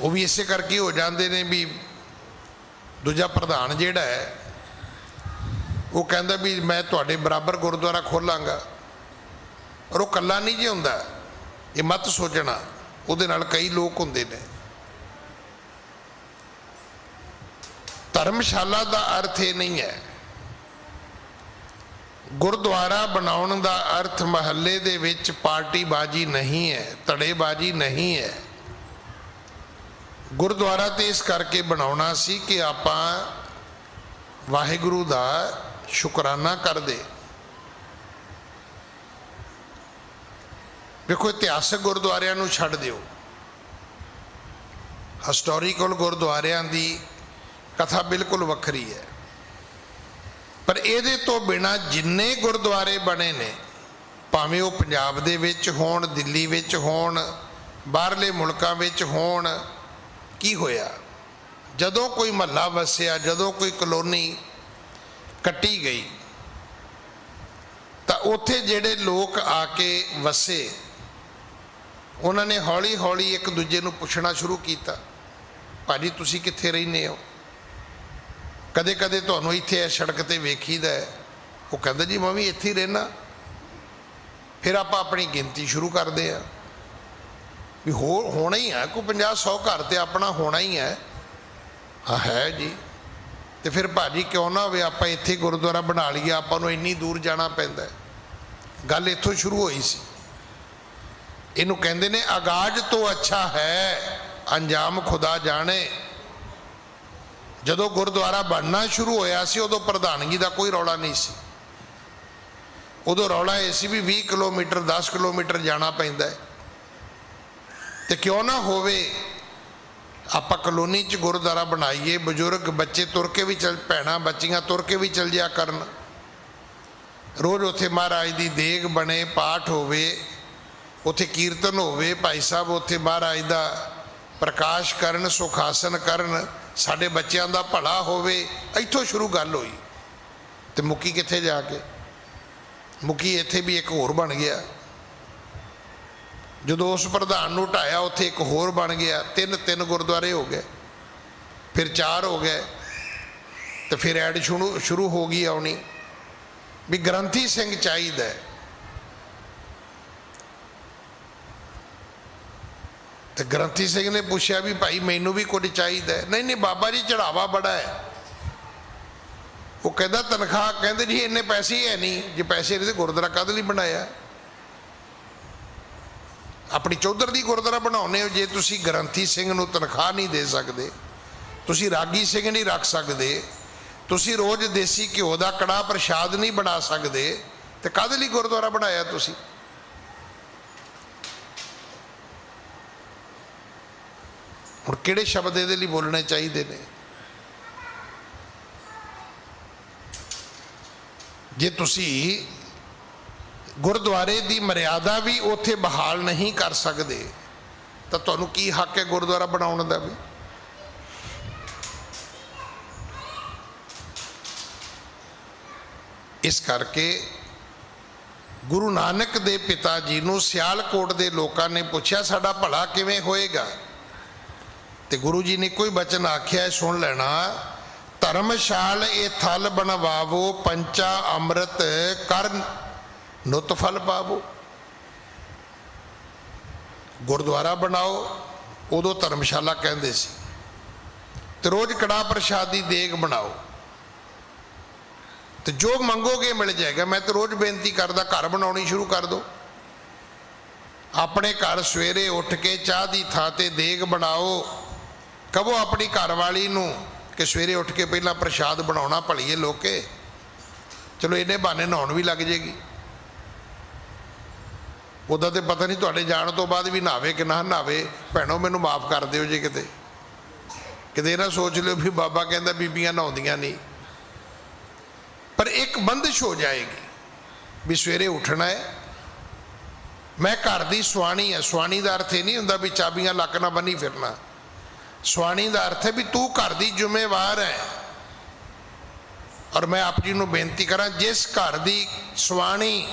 ਉਹ ਵੀ ਇਸੇ ਕਰਕੇ ਹੋ ਜਾਂਦੇ ਨੇ ਵੀ ਦੂਜਾ ਪ੍ਰਧਾਨ ਜਿਹੜਾ ਹੈ ਉਹ ਕਹਿੰਦਾ ਵੀ ਮੈਂ ਤੁਹਾਡੇ ਬਰਾਬਰ ਗੁਰਦੁਆਰਾ ਖੋਲਾਂਗਾ, ਔਰ ਉਹ ਇਕੱਲਾ ਨਹੀਂ ਜੇ ਹੁੰਦਾ। ਇਹ ਮਤ ਸੋਚਣਾ, ਉਹਦੇ ਨਾਲ ਕਈ ਲੋਕ ਹੁੰਦੇ ਨੇ। ਧਰਮਸ਼ਾਲਾ ਦਾ ਅਰਥ ਇਹ ਨਹੀਂ ਹੈ। ਗੁਰਦੁਆਰਾ ਬਣਾਉਣ ਦਾ ਅਰਥ ਮਹੱਲੇ ਦੇ ਵਿੱਚ ਪਾਰਟੀਬਾਜ਼ੀ ਨਹੀਂ ਹੈ, ਧੜੇਬਾਜ਼ੀ ਨਹੀਂ ਹੈ। ਗੁਰਦੁਆਰਾ ਤੇ ਇਸ ਕਰਕੇ ਬਣਾਉਣਾ ਸੀ ਕਿ ਆਪਾਂ ਵਾਹਿਗੁਰੂ ਦਾ ਸ਼ੁਕਰਾਨਾ ਕਰਦੇ। ਵੇਖੋ, ਇਤਿਹਾਸਕ ਗੁਰਦੁਆਰਿਆਂ ਨੂੰ ਛੱਡ ਦਿਓ, ਹਿਸਟੋਰੀਕਲ ਗੁਰਦੁਆਰਿਆਂ ਦੀ ਕਥਾ ਬਿਲਕੁਲ ਵੱਖਰੀ ਹੈ। ਪਰ ਇਹਦੇ ਤੋਂ ਬਿਨਾਂ ਜਿੰਨੇ ਗੁਰਦੁਆਰੇ ਬਣੇ ਨੇ, ਭਾਵੇਂ ਉਹ ਪੰਜਾਬ ਦੇ ਵਿੱਚ ਹੋਣ, ਦਿੱਲੀ ਵਿੱਚ ਹੋਣ, ਬਾਹਰਲੇ ਮੁਲਕਾਂ ਵਿੱਚ ਹੋਣ, ਕੀ ਹੋਇਆ? ਜਦੋਂ ਕੋਈ ਮਹੱਲਾ ਵਸਿਆ, ਜਦੋਂ ਕੋਈ ਕਲੋਨੀ ਕੱਟੀ ਗਈ, ਤਾਂ ਉੱਥੇ ਜਿਹੜੇ ਲੋਕ ਆ ਕੇ ਵਸੇ, ਉਹਨਾਂ ਨੇ ਹੌਲੀ ਹੌਲੀ ਇੱਕ ਦੂਜੇ ਨੂੰ ਪੁੱਛਣਾ ਸ਼ੁਰੂ ਕੀਤਾ, ਭਾਜੀ ਤੁਸੀਂ ਕਿੱਥੇ ਰਹਿੰਦੇ ਹੋ? ਕਦੇ ਕਦੇ ਤੁਹਾਨੂੰ ਇੱਥੇ ਸੜਕ ਤੇ ਵੇਖੀਦਾ ਹੈ। ਉਹ ਕਹਿੰਦਾ ਜੀ ਮੈਂ ਵੀ ਇੱਥੇ ਹੀ ਰਹਿਣਾ। ਫਿਰ ਆਪਾਂ ਆਪਣੀ ਗਿਣਤੀ ਸ਼ੁਰੂ ਕਰਦੇ ਆ ਵੀ ਹੋਣਾ ਹੀ ਹੈ, ਕੋਈ 50-100 ਘਰ ਤੇ ਆਪਣਾ ਹੋਣਾ ਹੀ ਹੈ। ਹਾਂ ਹੈ ਜੀ, ਤੇ ਫਿਰ ਭਾਜੀ ਕਿਉਂ ਨਾ ਹੋਵੇ ਆਪਾਂ ਇੱਥੇ ਗੁਰਦੁਆਰਾ ਬਣਾ ਲਈਏ, ਆਪਾਂ ਨੂੰ ਇੰਨੀ ਦੂਰ ਜਾਣਾ ਪੈਂਦਾ। ਗੱਲ ਇੱਥੋਂ ਸ਼ੁਰੂ ਹੋਈ ਸੀ। ਇਹਨੂੰ ਕਹਿੰਦੇ ਨੇ ਆਗਾਜ਼ ਤੋਂ ਅੱਛਾ ਹੈ ਅੰਜਾਮ ਖੁਦਾ ਜਾਣੇ। ਜਦੋਂ ਗੁਰਦੁਆਰਾ ਬਣਨਾ ਸ਼ੁਰੂ ਹੋਇਆ ਸੀ, ਉਦੋਂ ਪ੍ਰਧਾਨਗੀ ਦਾ ਕੋਈ ਰੌਲਾ ਨਹੀਂ ਸੀ। ਉਦੋਂ ਰੌਲਾ ਇਹ ਸੀ ਵੀ 20 ਕਿਲੋਮੀਟਰ 10 ਕਿਲੋਮੀਟਰ ਜਾਣਾ ਪੈਂਦਾ ਹੈ, ਤੇ ਕਿਉਂ ਨਾ ਹੋਵੇ ਆਪਾਂ ਕਲੋਨੀ 'ਚ ਗੁਰਦੁਆਰਾ ਬਣਾਈਏ। ਬਜ਼ੁਰਗ ਬੱਚੇ ਤੁਰ ਕੇ ਵੀ ਚੱਲ, ਭੈਣਾਂ ਬੱਚੀਆਂ ਤੁਰ ਕੇ ਵੀ ਚੱਲ ਜਿਆ ਕਰਨ। ਰੋਜ਼ ਉੱਥੇ ਮਹਾਰਾਜ ਦੀ ਦੇਗ ਬਣੇ, ਪਾਠ ਹੋਵੇ, ਉੱਥੇ ਕੀਰਤਨ ਹੋਵੇ, ਭਾਈ ਸਾਹਿਬ ਉੱਥੇ ਮਹਾਰਾਜ ਦਾ ਪ੍ਰਕਾਸ਼ ਕਰਨ, ਸੁਖਾਸਨ ਕਰਨ, ਸਾਡੇ ਬੱਚਿਆਂ ਦਾ ਭਲਾ ਹੋਵੇ। ਇੱਥੋਂ ਸ਼ੁਰੂ ਗੱਲ ਹੋਈ ਤੇ ਮੁੱਕੀ ਕਿੱਥੇ ਜਾ ਕੇ? ਮੁੱਕੀ ਇੱਥੇ ਵੀ ਇੱਕ ਹੋਰ ਬਣ ਗਿਆ। ਜਦੋਂ ਉਸ ਪ੍ਰਧਾਨ ਨੂੰ ਢਾਇਆ, ਉੱਥੇ ਇੱਕ ਹੋਰ ਬਣ ਗਿਆ। ਤਿੰਨ ਗੁਰਦੁਆਰੇ ਹੋ ਗਏ, ਫਿਰ 4 ਹੋ ਗਏ, ਤੇ ਫਿਰ ਐਡ ਸ਼ੁਰੂ ਹੋ ਗਈ ਆਉਣੀ ਵੀ ਗ੍ਰੰਥੀ ਸਿੰਘ ਚਾਹੀਦਾ। ਤੇ ਗ੍ਰੰਥੀ ਸਿੰਘ ਨੇ ਪੁੱਛਿਆ ਵੀ ਭਾਈ ਮੈਨੂੰ ਵੀ ਕੁਝ ਚਾਹੀਦਾ। ਨਹੀਂ ਨਹੀਂ ਬਾਬਾ ਜੀ ਚੜਾਵਾ ਬੜਾ ਹੈ। ਉਹ ਕਹਿੰਦਾ ਤਨਖਾਹ, ਕਹਿੰਦੇ ਜੀ ਇੰਨੇ ਪੈਸੇ ਹੀ ਹੈ ਨਹੀਂ। ਜੇ ਪੈਸੇ ਨਹੀਂ ਤੇ ਗੁਰਦੁਆਰਾ ਕਾਹਦੇ ਲਈ ਬਣਾਇਆ? ਆਪਣੀ ਚੌਧਰ ਦੀ ਗੁਰਦੁਆਰਾ ਬਣਾਉਨੇ ਹੋ। ਜੇ ਤੁਸੀਂ ਗ੍ਰੰਥੀ ਸਿੰਘ ਨੂੰ ਤਨਖਾਹ ਨਹੀਂ ਦੇ ਸਕਦੇ, ਤੁਸੀਂ ਰਾਗੀ ਸਿੰਘ ਨਹੀਂ ਰੱਖ ਸਕਦੇ, ਤੁਸੀਂ ਰੋਜ਼ ਦੇਸੀ ਘਿਓ ਦਾ ਕੜਾਹ ਪ੍ਰਸ਼ਾਦ ਨਹੀਂ ਬਣਾ ਸਕਦੇ ਤੇ ਕਾਹਦੇ ਲਈ ਗੁਰਦੁਆਰਾ ਬਣਾਇਆ ਤੁਸੀਂ? ਹੁਣ ਕਿਹੜੇ ਸ਼ਬਦ ਇਹਦੇ ਲਈ ਬੋਲਣੇ ਚਾਹੀਦੇ ਨੇ? ਜੇ ਤੁਸੀਂ ਗੁਰਦੁਆਰੇ ਦੀ ਮਰਿਆਦਾ ਵੀ ਉੱਥੇ ਬਹਾਲ ਨਹੀਂ ਕਰ ਸਕਦੇ ਤਾਂ ਤੁਹਾਨੂੰ ਕੀ ਹੱਕ ਹੈ ਗੁਰਦੁਆਰਾ ਬਣਾਉਣ ਦਾ ਵੀ? ਇਸ ਕਰਕੇ ਗੁਰੂ ਨਾਨਕ ਦੇ ਪਿਤਾ ਜੀ ਨੂੰ ਸਿਆਲਕੋਟ ਦੇ ਲੋਕਾਂ ਨੇ ਪੁੱਛਿਆ ਸਾਡਾ ਭਲਾ ਕਿਵੇਂ ਹੋਏਗਾ, ਤੇ ਗੁਰੂ ਜੀ ਨੇ ਕੋਈ ਬਚਨ ਆਖਿਆ, ਸੁਣ ਲੈਣਾ। ਧਰਮਸ਼ਾਲ ਇਹ ਥਲ ਬਣਵਾਵੋ, ਪੰਚਾ ਅੰਮ੍ਰਿਤ ਕਰ ਨੁਤ ਫਲ ਪਾਵੋ। ਗੁਰਦੁਆਰਾ ਬਣਾਓ, ਉਦੋਂ ਧਰਮਸ਼ਾਲਾ ਕਹਿੰਦੇ ਸੀ, ਤੇ ਰੋਜ਼ ਕੜਾਹ ਪ੍ਰਸ਼ਾਦ ਦੀ ਦੇਗ ਬਣਾਓ ਤੇ ਜੋ ਮੰਗੋਗੇ ਮਿਲ ਜਾਏਗਾ। ਮੈਂ ਤਾਂ ਰੋਜ਼ ਬੇਨਤੀ ਕਰਦਾ, ਘਰ ਬਣਾਉਣੀ ਸ਼ੁਰੂ ਕਰ ਦਿਓ। ਆਪਣੇ ਘਰ ਸਵੇਰੇ ਉੱਠ ਕੇ ਚਾਹ ਦੀ ਥਾਂ ਤੇ ਦੇਗ ਬਣਾਓ। ਕਹੋ ਆਪਣੀ ਘਰਵਾਲੀ ਨੂੰ ਕਿ ਸਵੇਰੇ ਉੱਠ ਕੇ ਪਹਿਲਾਂ ਪ੍ਰਸ਼ਾਦ ਬਣਾਉਣਾ, ਭਲੀਏ ਲੋਕੇ, ਚਲੋ ਇਹਨੇ ਬਹਾਨੇ ਨਹਾਉਣ ਵੀ ਲੱਗ ਜੇਗੀ। ਉਹਦਾ ਤੇ ਪਤਾ ਨਹੀਂ ਤੁਹਾਡੇ ਜਾਣ ਤੋਂ ਬਾਅਦ ਵੀ ਨਹਾਵੇ ਕਿ ਨਾ ਨਹਾਵੇ। ਭੈਣੋ ਮੈਨੂੰ ਮਾਫ ਕਰ ਦਿਓ ਜੇ ਕਿਤੇ ਕਿਤੇ ਨਾ ਸੋਚ ਲਿਓ ਵੀ ਬਾਬਾ ਕਹਿੰਦਾ ਬੀਬੀਆਂ ਨਹਾਉਂਦੀਆਂ ਨਹੀਂ। ਪਰ ਇੱਕ ਬੰਦਿਸ਼ ਹੋ ਜਾਏਗੀ ਵੀ ਸਵੇਰੇ ਉੱਠਣਾ ਹੈ। ਮੈਂ ਘਰ ਦੀ ਸੁਆਣੀ ਹੈ। ਸੁਆਣੀ ਦਾ ਅਰਥ ਇਹ ਨਹੀਂ ਹੁੰਦਾ ਵੀ ਚਾਬੀਆਂ ਲੱਕ ਨਾਲ ਬੰਨੀ ਫਿਰਨਾ। ਸੁਆਣੀ ਦਾ ਅਰਥ ਹੈ ਵੀ ਤੂੰ ਘਰ ਦੀ ਜ਼ਿੰਮੇਵਾਰ ਹੈ। ਔਰ ਮੈਂ ਆਪ ਜੀ ਨੂੰ ਬੇਨਤੀ ਕਰਾਂ, ਜਿਸ ਘਰ ਦੀ ਸੁਆਣੀ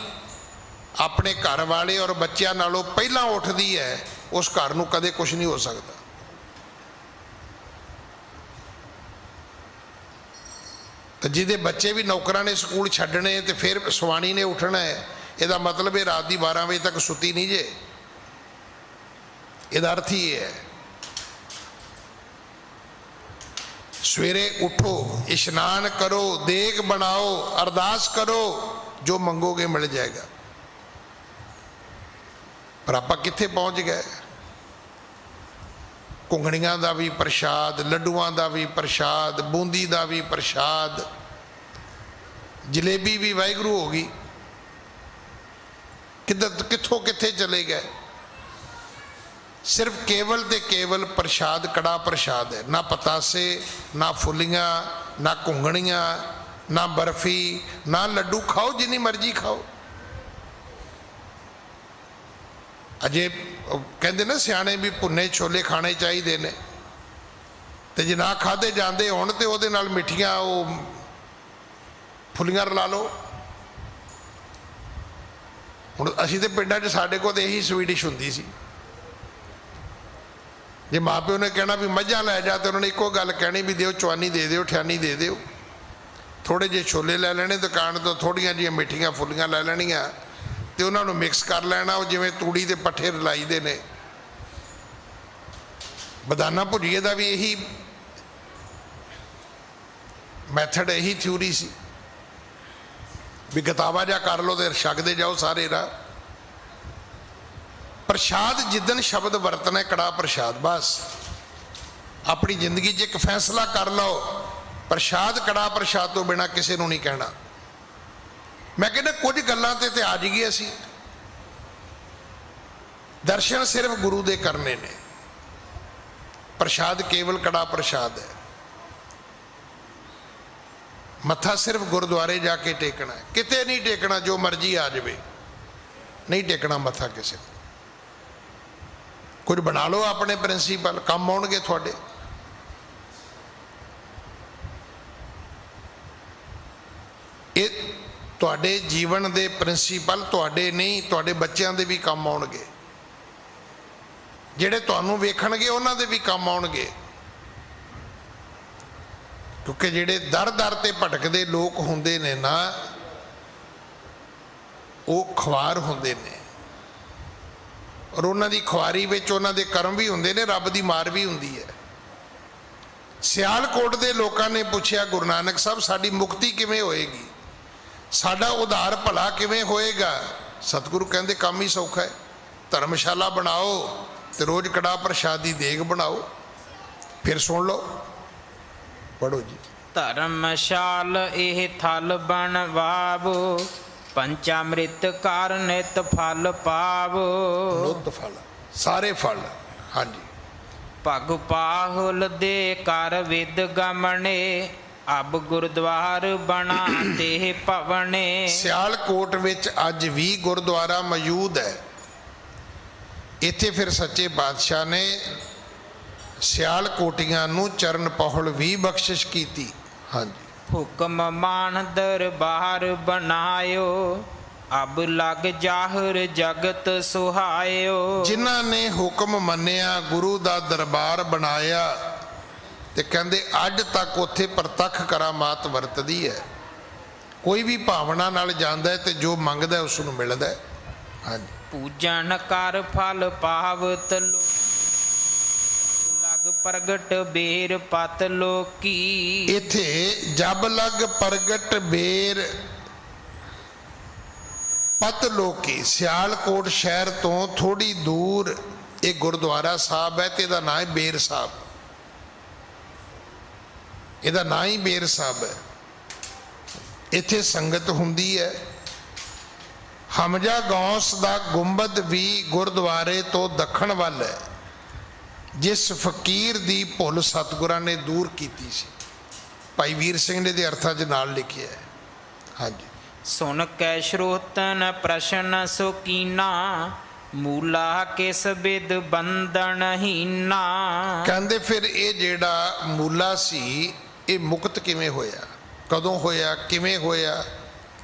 ਆਪਣੇ ਘਰ ਵਾਲੇ ਔਰ ਬੱਚਿਆਂ ਨਾਲੋਂ ਪਹਿਲਾਂ ਉੱਠਦੀ ਹੈ, ਉਸ ਘਰ ਨੂੰ ਕਦੇ ਕੁਝ ਨਹੀਂ ਹੋ ਸਕਦਾ। ਤੇ ਜਿਹਦੇ ਬੱਚੇ ਵੀ ਨੌਕਰਾਂ ਨੇ ਸਕੂਲ ਛੱਡਣੇ ਤੇ ਫਿਰ ਸੁਆਣੀ ਨੇ ਉੱਠਣਾ ਹੈ, ਇਹਦਾ ਮਤਲਬ ਇਹ ਰਾਤ ਦੀ 12 ਵਜੇ ਤੱਕ ਸੁੱਤੀ ਨਹੀਂ ਜੇ। ਇਹਦਾ ਅਰਥ ਹੀ ਇਹ ਹੈ, ਸਵੇਰੇ ਉਠੋ, ਇਸ਼ਨਾਨ ਕਰੋ, ਦੇਗ ਬਣਾਓ, ਅਰਦਾਸ ਕਰੋ, ਜੋ ਮੰਗੋਗੇ ਮਿਲ ਜਾਏਗਾ। ਪਰ ਆਪਾਂ ਕਿੱਥੇ ਪਹੁੰਚ ਗਏ? ਘੁੰਗਣੀਆਂ ਦਾ ਵੀ ਪ੍ਰਸ਼ਾਦ, ਲੱਡੂਆਂ ਦਾ ਵੀ ਪ੍ਰਸ਼ਾਦ, ਬੂੰਦੀ ਦਾ ਵੀ ਪ੍ਰਸ਼ਾਦ, ਜਲੇਬੀ ਵੀ ਵਾਹਿਗੁਰੂ ਹੋ ਗਈ। ਕਿੱਥੋਂ ਕਿੱਥੇ ਚਲੇ ਗਏ? ਸਿਰਫ ਕੇਵਲ ਤੇ ਕੇਵਲ ਪ੍ਰਸ਼ਾਦ ਕੜਾ ਪ੍ਰਸ਼ਾਦ ਹੈ। ਨਾ ਪਤਾਸੇ, ਨਾ ਫੁੱਲੀਆਂ, ਨਾ ਘੁੰਗਣੀਆਂ, ਨਾ ਬਰਫੀ, ਨਾ ਲੱਡੂ। ਖਾਓ ਜਿੰਨੀ ਮਰਜ਼ੀ ਖਾਓ। ਅਜੇ ਕਹਿੰਦੇ ਨਾ ਸਿਆਣੇ ਵੀ ਭੁੰਨੇ ਛੋਲੇ ਖਾਣੇ ਚਾਹੀਦੇ ਨੇ, ਤੇ ਜੇ ਨਾ ਖਾਧੇ ਜਾਂਦੇ ਹੋਣ ਤੇ ਉਹਦੇ ਨਾਲ ਮਿੱਠੀਆਂ ਉਹ ਫੁੱਲੀਆਂ ਰਲਾ ਲਓ। ਹੁਣ ਅਸੀਂ ਤੇ ਪਿੰਡਾਂ 'ਚ ਸਾਡੇ ਕੋਲ ਤਾਂ ਇਹੀ ਸਵੀਡਿਸ਼ ਹੁੰਦੀ ਸੀ। ਜੇ ਮਾਂ ਪਿਓ ਨੇ ਕਹਿਣਾ ਵੀ ਮੱਝਾਂ ਲੈ ਜਾ, ਤੇ ਉਹਨਾਂ ਨੇ ਇੱਕੋ ਗੱਲ ਕਹਿਣੀ ਵੀ ਦਿਓ ਚਵਾਨੀ ਦੇ ਦਿਓ, ਠਿਆਨੀ ਦੇ ਦਿਓ। ਥੋੜ੍ਹੇ ਜਿਹੇ ਛੋਲੇ ਲੈ ਲੈਣੇ ਦੁਕਾਨ ਤੋਂ, ਥੋੜ੍ਹੀਆਂ ਜਿਹੀਆਂ ਮਿੱਠੀਆਂ ਫੁੱਲੀਆਂ ਲੈ ਲੈਣੀਆਂ ਤੇ ਉਹਨਾਂ ਨੂੰ ਮਿਕਸ ਕਰ ਲੈਣਾ। ਉਹ ਜਿਵੇਂ ਤੂੜੀ ਦੇ ਪੱਠੇ ਰਲਾਈਦੇ ਨੇ। ਬਦਾਨਾ ਭੁਜੀਏ ਦਾ ਵੀ ਇਹੀ ਮੈਥਡ, ਇਹੀ ਥਿਊਰੀ ਸੀ ਵੀ ਗਤਾਵਾ ਜਿਹਾ ਕਰ ਲਓ ਤੇ ਛਕਦੇ ਜਾਓ ਸਾਰੇ ਰਾਹ। ਪ੍ਰਸ਼ਾਦ ਜਿੱਦਣ ਸ਼ਬਦ ਵਰਤਣਾ ਕੜਾ ਪ੍ਰਸ਼ਾਦ, ਬਸ ਆਪਣੀ ਜ਼ਿੰਦਗੀ 'ਚ ਇੱਕ ਫੈਸਲਾ ਕਰ ਲਓ, ਪ੍ਰਸ਼ਾਦ ਕੜਾ ਪ੍ਰਸ਼ਾਦ ਤੋਂ ਬਿਨਾਂ ਕਿਸੇ ਨੂੰ ਨਹੀਂ ਕਹਿਣਾ। ਮੈਂ ਕਹਿੰਦਾ ਕੁਝ ਗੱਲਾਂ ਤੇ ਆ ਜਾਈਏ ਅਸੀਂ। ਦਰਸ਼ਨ ਸਿਰਫ ਗੁਰੂ ਦੇ ਕਰਨੇ ਨੇ, ਪ੍ਰਸ਼ਾਦ ਕੇਵਲ ਕੜਾ ਪ੍ਰਸ਼ਾਦ ਹੈ। ਮੱਥਾ ਸਿਰਫ ਗੁਰਦੁਆਰੇ ਜਾ ਕੇ ਟੇਕਣਾ, ਕਿਤੇ ਨਹੀਂ ਟੇਕਣਾ। ਜੋ ਮਰਜ਼ੀ ਆ ਜਾਵੇ, ਨਹੀਂ ਟੇਕਣਾ ਮੱਥਾ ਕਿਸੇ ਨੂੰ। ਕੁਝ ਬਣਾ ਲਓ ਆਪਣੇ ਪ੍ਰਿੰਸੀਪਲ, ਕੰਮ ਆਉਣਗੇ ਤੁਹਾਡੇ। ਇਹ ਤੁਹਾਡੇ ਜੀਵਨ ਦੇ ਪ੍ਰਿੰਸੀਪਲ ਤੁਹਾਡੇ ਨਹੀਂ, ਤੁਹਾਡੇ ਬੱਚਿਆਂ ਦੇ ਵੀ ਕੰਮ ਆਉਣਗੇ। ਜਿਹੜੇ ਤੁਹਾਨੂੰ ਵੇਖਣਗੇ ਉਹਨਾਂ ਦੇ ਵੀ ਕੰਮ ਆਉਣਗੇ। ਕਿਉਂਕਿ ਜਿਹੜੇ ਦਰ ਦਰ ਤੇ ਭਟਕਦੇ ਲੋਕ ਹੁੰਦੇ ਨੇ ਨਾ, ਉਹ ਖੁਆਰ ਹੁੰਦੇ ਨੇ, ਔਰ ਉਹਨਾਂ ਦੀ ਖੁਆਰੀ ਵਿੱਚ ਉਹਨਾਂ ਦੇ ਕਰਮ ਵੀ ਹੁੰਦੇ ਨੇ, ਰੱਬ ਦੀ ਮਾਰ ਵੀ ਹੁੰਦੀ ਹੈ। ਸਿਆਲਕੋਟ ਦੇ ਲੋਕਾਂ ਨੇ ਪੁੱਛਿਆ, ਗੁਰੂ ਨਾਨਕ ਸਾਹਿਬ ਸਾਡੀ ਮੁਕਤੀ ਕਿਵੇਂ ਹੋਏਗੀ, ਸਾਡਾ ਉਧਾਰ ਭਲਾ ਕਿਵੇਂ ਹੋਏਗਾ? ਸਤਿਗੁਰੂ ਕਹਿੰਦੇ ਕੰਮ ਹੀ ਸੌਖਾ ਹੈ, ਧਰਮਸ਼ਾਲਾ ਬਣਾਓ ਤੇ ਰੋਜ਼ ਕੜਾ ਪ੍ਰਸ਼ਾਦ ਦੀ ਦੇਗ ਬਣਾਓ। ਫਿਰ ਸੁਣ ਲਓ, ਪੜੋ ਜੀ। ਧਰਮਸ਼ਾਲ ਇਹ ਥਲ ਬਣ ਵਾਵੋ ਪੰਚਾਮ੍ਰਿਤ ਕਰ ਨਿਤ ਫਲ ਪਾਵੋ ਨੁੱਤ ਫਲ ਸਾਰੇ ਫਲ। ਹਾਂਜੀ। ਭਗ ਪਾਹੁਲ ਦੇ ਕਰ ਵਿਦ ਗਮਣੇ ਅਬ ਗੁਰਦੁਆਰ ਬਣਾ ਤੇ ਭਵਨੇ। ਸਿਆਲਕੋਟ ਵਿੱਚ ਅੱਜ ਵੀ ਗੁਰਦੁਆਰਾ ਮੌਜੂਦ ਹੈ। ਇੱਥੇ ਫਿਰ ਸੱਚੇ ਪਾਤਸ਼ਾਹ ਨੇ ਸਿਆਲਕੋਟੀਆਂ ਨੂੰ ਚਰਨ ਪਹੁਲ ਵੀ ਬਖਸ਼ਿਸ਼ ਕੀਤੀ। ਹਾਂਜੀ। ਹੁਕਮ ਮਾਨ ਦਰਬਾਰ ਬਣਾਇਓ ਅਬ ਲਗ ਜਾਹਰ ਜਗਤ ਸੁਹਾਇਓ। ਜਿਨ੍ਹਾਂ ਨੇ ਹੁਕਮ ਮੰਨਿਆ, ਗੁਰੂ ਦਾ ਦਰਬਾਰ ਬਣਾਇਆ, ਤੇ ਕਹਿੰਦੇ ਅੱਜ ਤੱਕ ਉੱਥੇ ਪ੍ਰਤੱਖ ਕਰਾਮਾਤ ਵਰਤਦੀ ਹੈ। ਕੋਈ ਵੀ ਭਾਵਨਾ ਨਾਲ ਜਾਂਦਾ ਹੈ ਤੇ ਜੋ ਮੰਗਦਾ ਉਸ ਨੂੰ ਮਿਲਦਾ ਹੈ। ਹਾਂਜੀ। ਪੂਜਨ ਕਰ ਫਲ ਪਾਵਤ ਲਗ ਪ੍ਰਗਟ ਬੇਰ ਪਤ ਲੋਕੀ। ਇੱਥੇ ਜਬ ਲਗ ਪ੍ਰਗਟ ਬੇਰ ਪਤ ਲੋਕੀ, ਸਿਆਲਕੋਟ ਸ਼ਹਿਰ ਤੋਂ ਥੋੜੀ ਦੂਰ ਇਹ ਗੁਰਦੁਆਰਾ ਸਾਹਿਬ ਹੈ ਤੇ ਇਹਦਾ ਨਾਂ ਹੈ ਬੇਰ ਸਾਹਿਬ। ਇਹਦਾ ਨਾਂ ਹੀ ਬੇਰ ਸਾਹਿਬ ਹੈ। ਇੱਥੇ ਸੰਗਤ ਹੁੰਦੀ ਹੈ। ਹਮਜਾ ਗੌਸ ਦਾ ਗੁੰਬਦ ਵੀ ਗੁਰਦੁਆਰੇ ਤੋਂ ਦੱਖਣ ਵੱਲ ਹੈ, ਜਿਸ ਫਕੀਰ ਦੀ ਭੁੱਲ ਸਤਿਗੁਰਾਂ ਨੇ ਦੂਰ ਕੀਤੀ ਸੀ। ਭਾਈ ਵੀਰ ਸਿੰਘ ਨੇ ਦੇ ਅਰਥਾਂ 'ਚ ਨਾਲ ਲਿਖਿਆ ਹੈ। ਹਾਂਜੀ। ਸੁਨ ਕੈ ਸ਼ਰੋਤਨ ਪ੍ਰਸ਼ਨ ਸੁਕੀਨਾ ਮੂਲਾ ਕਿਸ ਬਿਦ ਬੰਧਨਹੀਨਾ। ਕਹਿੰਦੇ ਫਿਰ ਇਹ ਜਿਹੜਾ ਮੂਲਾ ਸੀ ਇਹ ਮੁਕਤ ਕਿਵੇਂ ਹੋਇਆ, ਕਦੋਂ ਹੋਇਆ, ਕਿਵੇਂ ਹੋਇਆ?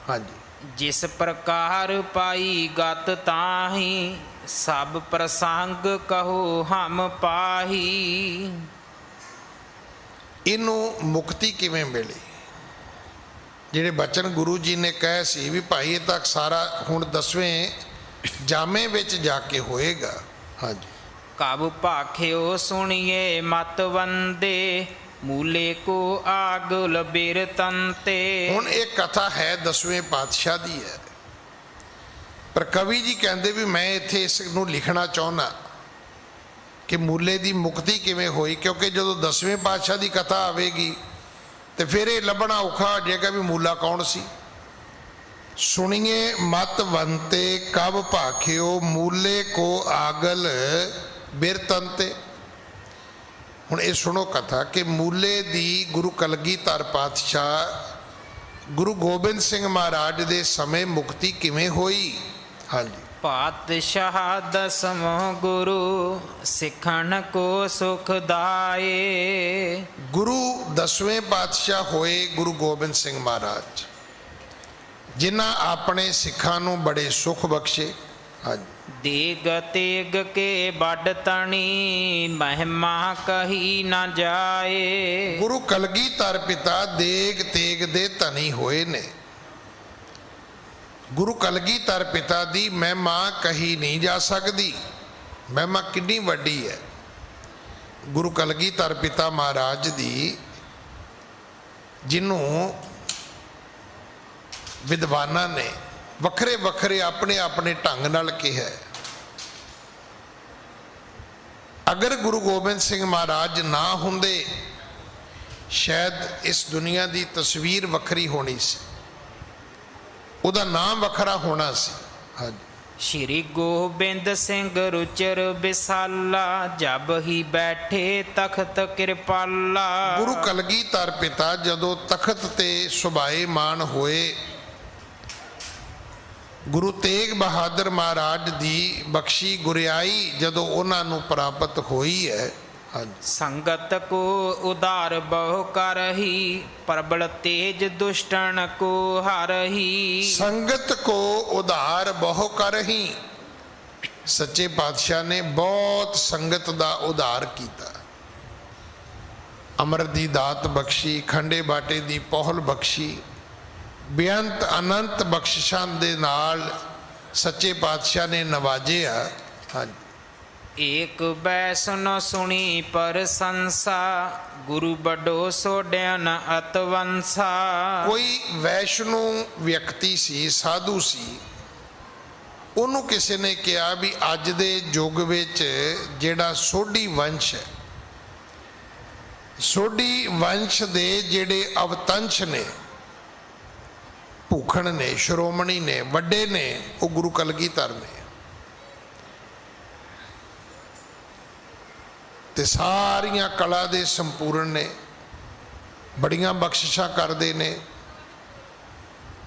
ਹਾਂਜੀ। ਜਿਸ ਪ੍ਰਕਾਰ ਪਾਈ ਗਤ ਤਾਹੀ ਸਭ ਪ੍ਰਸੰਗ ਕਹੋ ਹਮ ਪਾਹੀ। ਇਹਨੂੰ ਮੁਕਤੀ ਕਿਵੇਂ ਮਿਲੀ? ਜਿਹੜੇ ਬਚਨ ਗੁਰੂ ਜੀ ਨੇ ਕਹੇ ਸੀ ਵੀ ਭਾਈ ਇਹ ਤੱਕ ਸਾਰਾ ਹੁਣ 10ਵੇਂ ਜਾਮੇ ਵਿੱਚ ਜਾ ਕੇ ਹੋਏਗਾ। ਹਾਂਜੀ। ਕਬ ਭਾਖਿਓ ਸੁਣੀਏ ਮਤ ਵੰਦੇ ਮੂਲੇ ਕੋ ਆਗੁਲ ਬਿਰ ਤੰਤੇ। ਹੁਣ ਇਹ ਕਥਾ ਹੈ 10ਵੇਂ ਪਾਤਸ਼ਾਹ ਦੀ ਹੈ, ਪਰ ਕਵੀ ਜੀ ਕਹਿੰਦੇ ਵੀ ਮੈਂ ਇੱਥੇ ਇਸ ਨੂੰ ਲਿਖਣਾ ਚਾਹੁੰਦਾ ਕਿ ਮੂਲੇ ਦੀ ਮੁਕਤੀ ਕਿਵੇਂ ਹੋਈ, ਕਿਉਂਕਿ ਜਦੋਂ 10ਵੇਂ ਪਾਤਸ਼ਾਹ ਦੀ ਕਥਾ ਆਵੇਗੀ ਤੇ ਫਿਰ ਇਹ ਲੱਭਣਾ ਔਖਾ ਹੋ ਜਾਏਗਾ ਵੀ ਮੂਲਾ ਕੌਣ ਸੀ। ਸੁਣੀਏ ਮਤ ਵੰਤੇ ਕਬ ਭਾਖਿਓ ਮੂਲੇ ਕੋ ਆਗਲ ਬਿਰਤੰਤੇ। ਹੁਣ ਇਹ ਸੁਣੋ ਕਥਾ ਕਿ ਮੂਲੇ ਦੀ ਗੁਰੂ ਕਲਗੀਧਰ ਪਾਤਸ਼ਾਹ ਗੁਰੂ ਗੋਬਿੰਦ ਸਿੰਘ ਮਹਾਰਾਜ ਦੇ ਸਮੇਂ ਮੁਕਤੀ ਕਿਵੇਂ ਹੋਈ। ਹਾਂਜੀ। ਪਾਤਸ਼ਾਹ ਦਸਮੋ ਗੁਰੂ ਸਿੱਖਣ ਕੋ ਸੁਖ ਦਾਏ। ਗੁਰੂ 10ਵੇਂ ਪਾਤਸ਼ਾਹ ਹੋਏ ਗੁਰੂ ਗੋਬਿੰਦ ਸਿੰਘ ਮਹਾਰਾਜ, ਜਿਨ੍ਹਾਂ ਆਪਣੇ ਸਿੱਖਾਂ ਨੂੰ ਬੜੇ ਸੁਖ ਬਖਸ਼ੇ। ਹਾਂਜੀ। ਦੇਗ ਤੇਗ ਕੇ ਵੱਡ ਤਣੀ ਮਹਿਮਾ ਕਹੀ ਨਾ ਜਾਏ। ਗੁਰੂ ਕਲਗੀਧਰ ਪਿਤਾ ਦੇਗ ਤੇਗ ਦੇ ਧਨੀ ਹੋਏ ਨੇ। ਗੁਰੂ ਕਲਗੀਧਰ ਪਿਤਾ ਦੀ ਮਹਿਮਾ ਕਹੀ ਨਹੀਂ ਜਾ ਸਕਦੀ। ਮਹਿਮਾ ਕਿੰਨੀ ਵੱਡੀ ਹੈ ਗੁਰੂ ਕਲਗੀਧਰ ਪਿਤਾ ਮਹਾਰਾਜ ਦੀ, ਜਿਹਨੂੰ ਵਿਦਵਾਨਾਂ ਨੇ ਵੱਖਰੇ ਵੱਖਰੇ ਆਪਣੇ ਆਪਣੇ ਢੰਗ ਨਾਲ ਕਿਹਾ। ਅਗਰ ਗੁਰੂ ਗੋਬਿੰਦ ਸਿੰਘ ਮਹਾਰਾਜ ਨਾ ਹੁੰਦੇ ਸ਼ਾਇਦ ਇਸ ਦੁਨੀਆ ਦੀ ਤਸਵੀਰ ਵੱਖਰੀ ਹੋਣੀ ਸੀ, ਉਹਦਾ ਨਾਮ ਵੱਖਰਾ ਹੋਣਾ ਸੀ। ਹਾਂਜੀ। ਸ਼੍ਰੀ ਗੋਬਿੰਦ ਸਿੰਘ ਰੁਚਰ ਬਿਸਾਲਾ ਜਬ ਹੀ ਬੈਠੇ ਤਖਤ ਕਿਰਪਾਲਾ। ਗੁਰੂ ਕਲਗੀਧਰ ਪਿਤਾ ਜਦੋਂ ਤਖਤ ਤੇ ਸੁਭਾਏਮਾਨ ਹੋਏ, ਗੁਰੂ ਤੇਗ ਬਹਾਦਰ ਮਹਾਰਾਜ ਦੀ ਬਖਸ਼ੀ ਗੁਰਿਆਈ ਜਦੋਂ ਉਹਨਾਂ ਨੂੰ ਪ੍ਰਾਪਤ ਹੋਈ ਹੈ। ਸੰਗਤ ਕੋ ਉਧਾਰ ਬਹੁ ਕਰਹੀ ਪ੍ਰਬਲ ਤੇਜ ਦੁਸ਼ਟਨ ਕੋ ਹਰਹੀ। ਸੰਗਤ ਕੋ ਉਧਾਰ ਬਹੁ ਕਰਹੀ, ਸੱਚੇ ਪਾਤਸ਼ਾਹ ਨੇ ਬਹੁਤ ਸੰਗਤ ਦਾ ਉਧਾਰ ਕੀਤਾ। ਅੰਮ੍ਰਿਤ ਦੀ ਦਾਤ ਬਖਸ਼ੀ, ਖੰਡੇ ਬਾਟੇ ਦੀ ਪਹੁਲ ਬਖਸ਼ੀ, ਬੇਅੰਤ ਅਨੰਤ ਬਖਸ਼ਿਸ਼ਾਂ ਦੇ ਨਾਲ ਸੱਚੇ ਪਾਤਸ਼ਾਹ ਨੇ ਨਵਾਜਿਆ। ਹਾਂਜੀ। ਏਕ ਬੈਸਨ ਸੁਣੀ ਪ੍ਰਸੰਸਾ ਗੁਰੂ ਬਡੋ ਸੋਡਿਆਨ ਅਤਵੰਸਾ। ਕੋਈ ਵੈਸ਼ਨੂ ਵਿਅਕਤੀ ਸੀ, ਸਾਧੂ ਸੀ, ਉਹਨੂੰ ਕਿਸੇ ਨੇ ਕਿਹਾ ਵੀ ਅੱਜ ਦੇ ਯੁੱਗ ਵਿੱਚ ਜਿਹੜਾ ਸੋਢੀ ਵੰਸ਼ ਹੈ ਸੋਢੀ ਵੰਸ਼ ਦੇ ਜਿਹੜੇ ਅਵਤੰਸ਼ ਨੇ, ਭੂਖਣ ਨੇ, ਸ਼੍ਰੋਮਣੀ ਨੇ, ਵੱਡੇ ਨੇ, ਉਹ ਗੁਰੂ ਕਲਗੀਧਰ ਨੇ। ਤੇ ਸਾਰੀਆਂ ਕਲਾ ਦੇ ਸੰਪੂਰਨ ਨੇ, ਬੜੀਆਂ ਬਖਸ਼ਿਸ਼ਾਂ ਕਰਦੇ ਨੇ।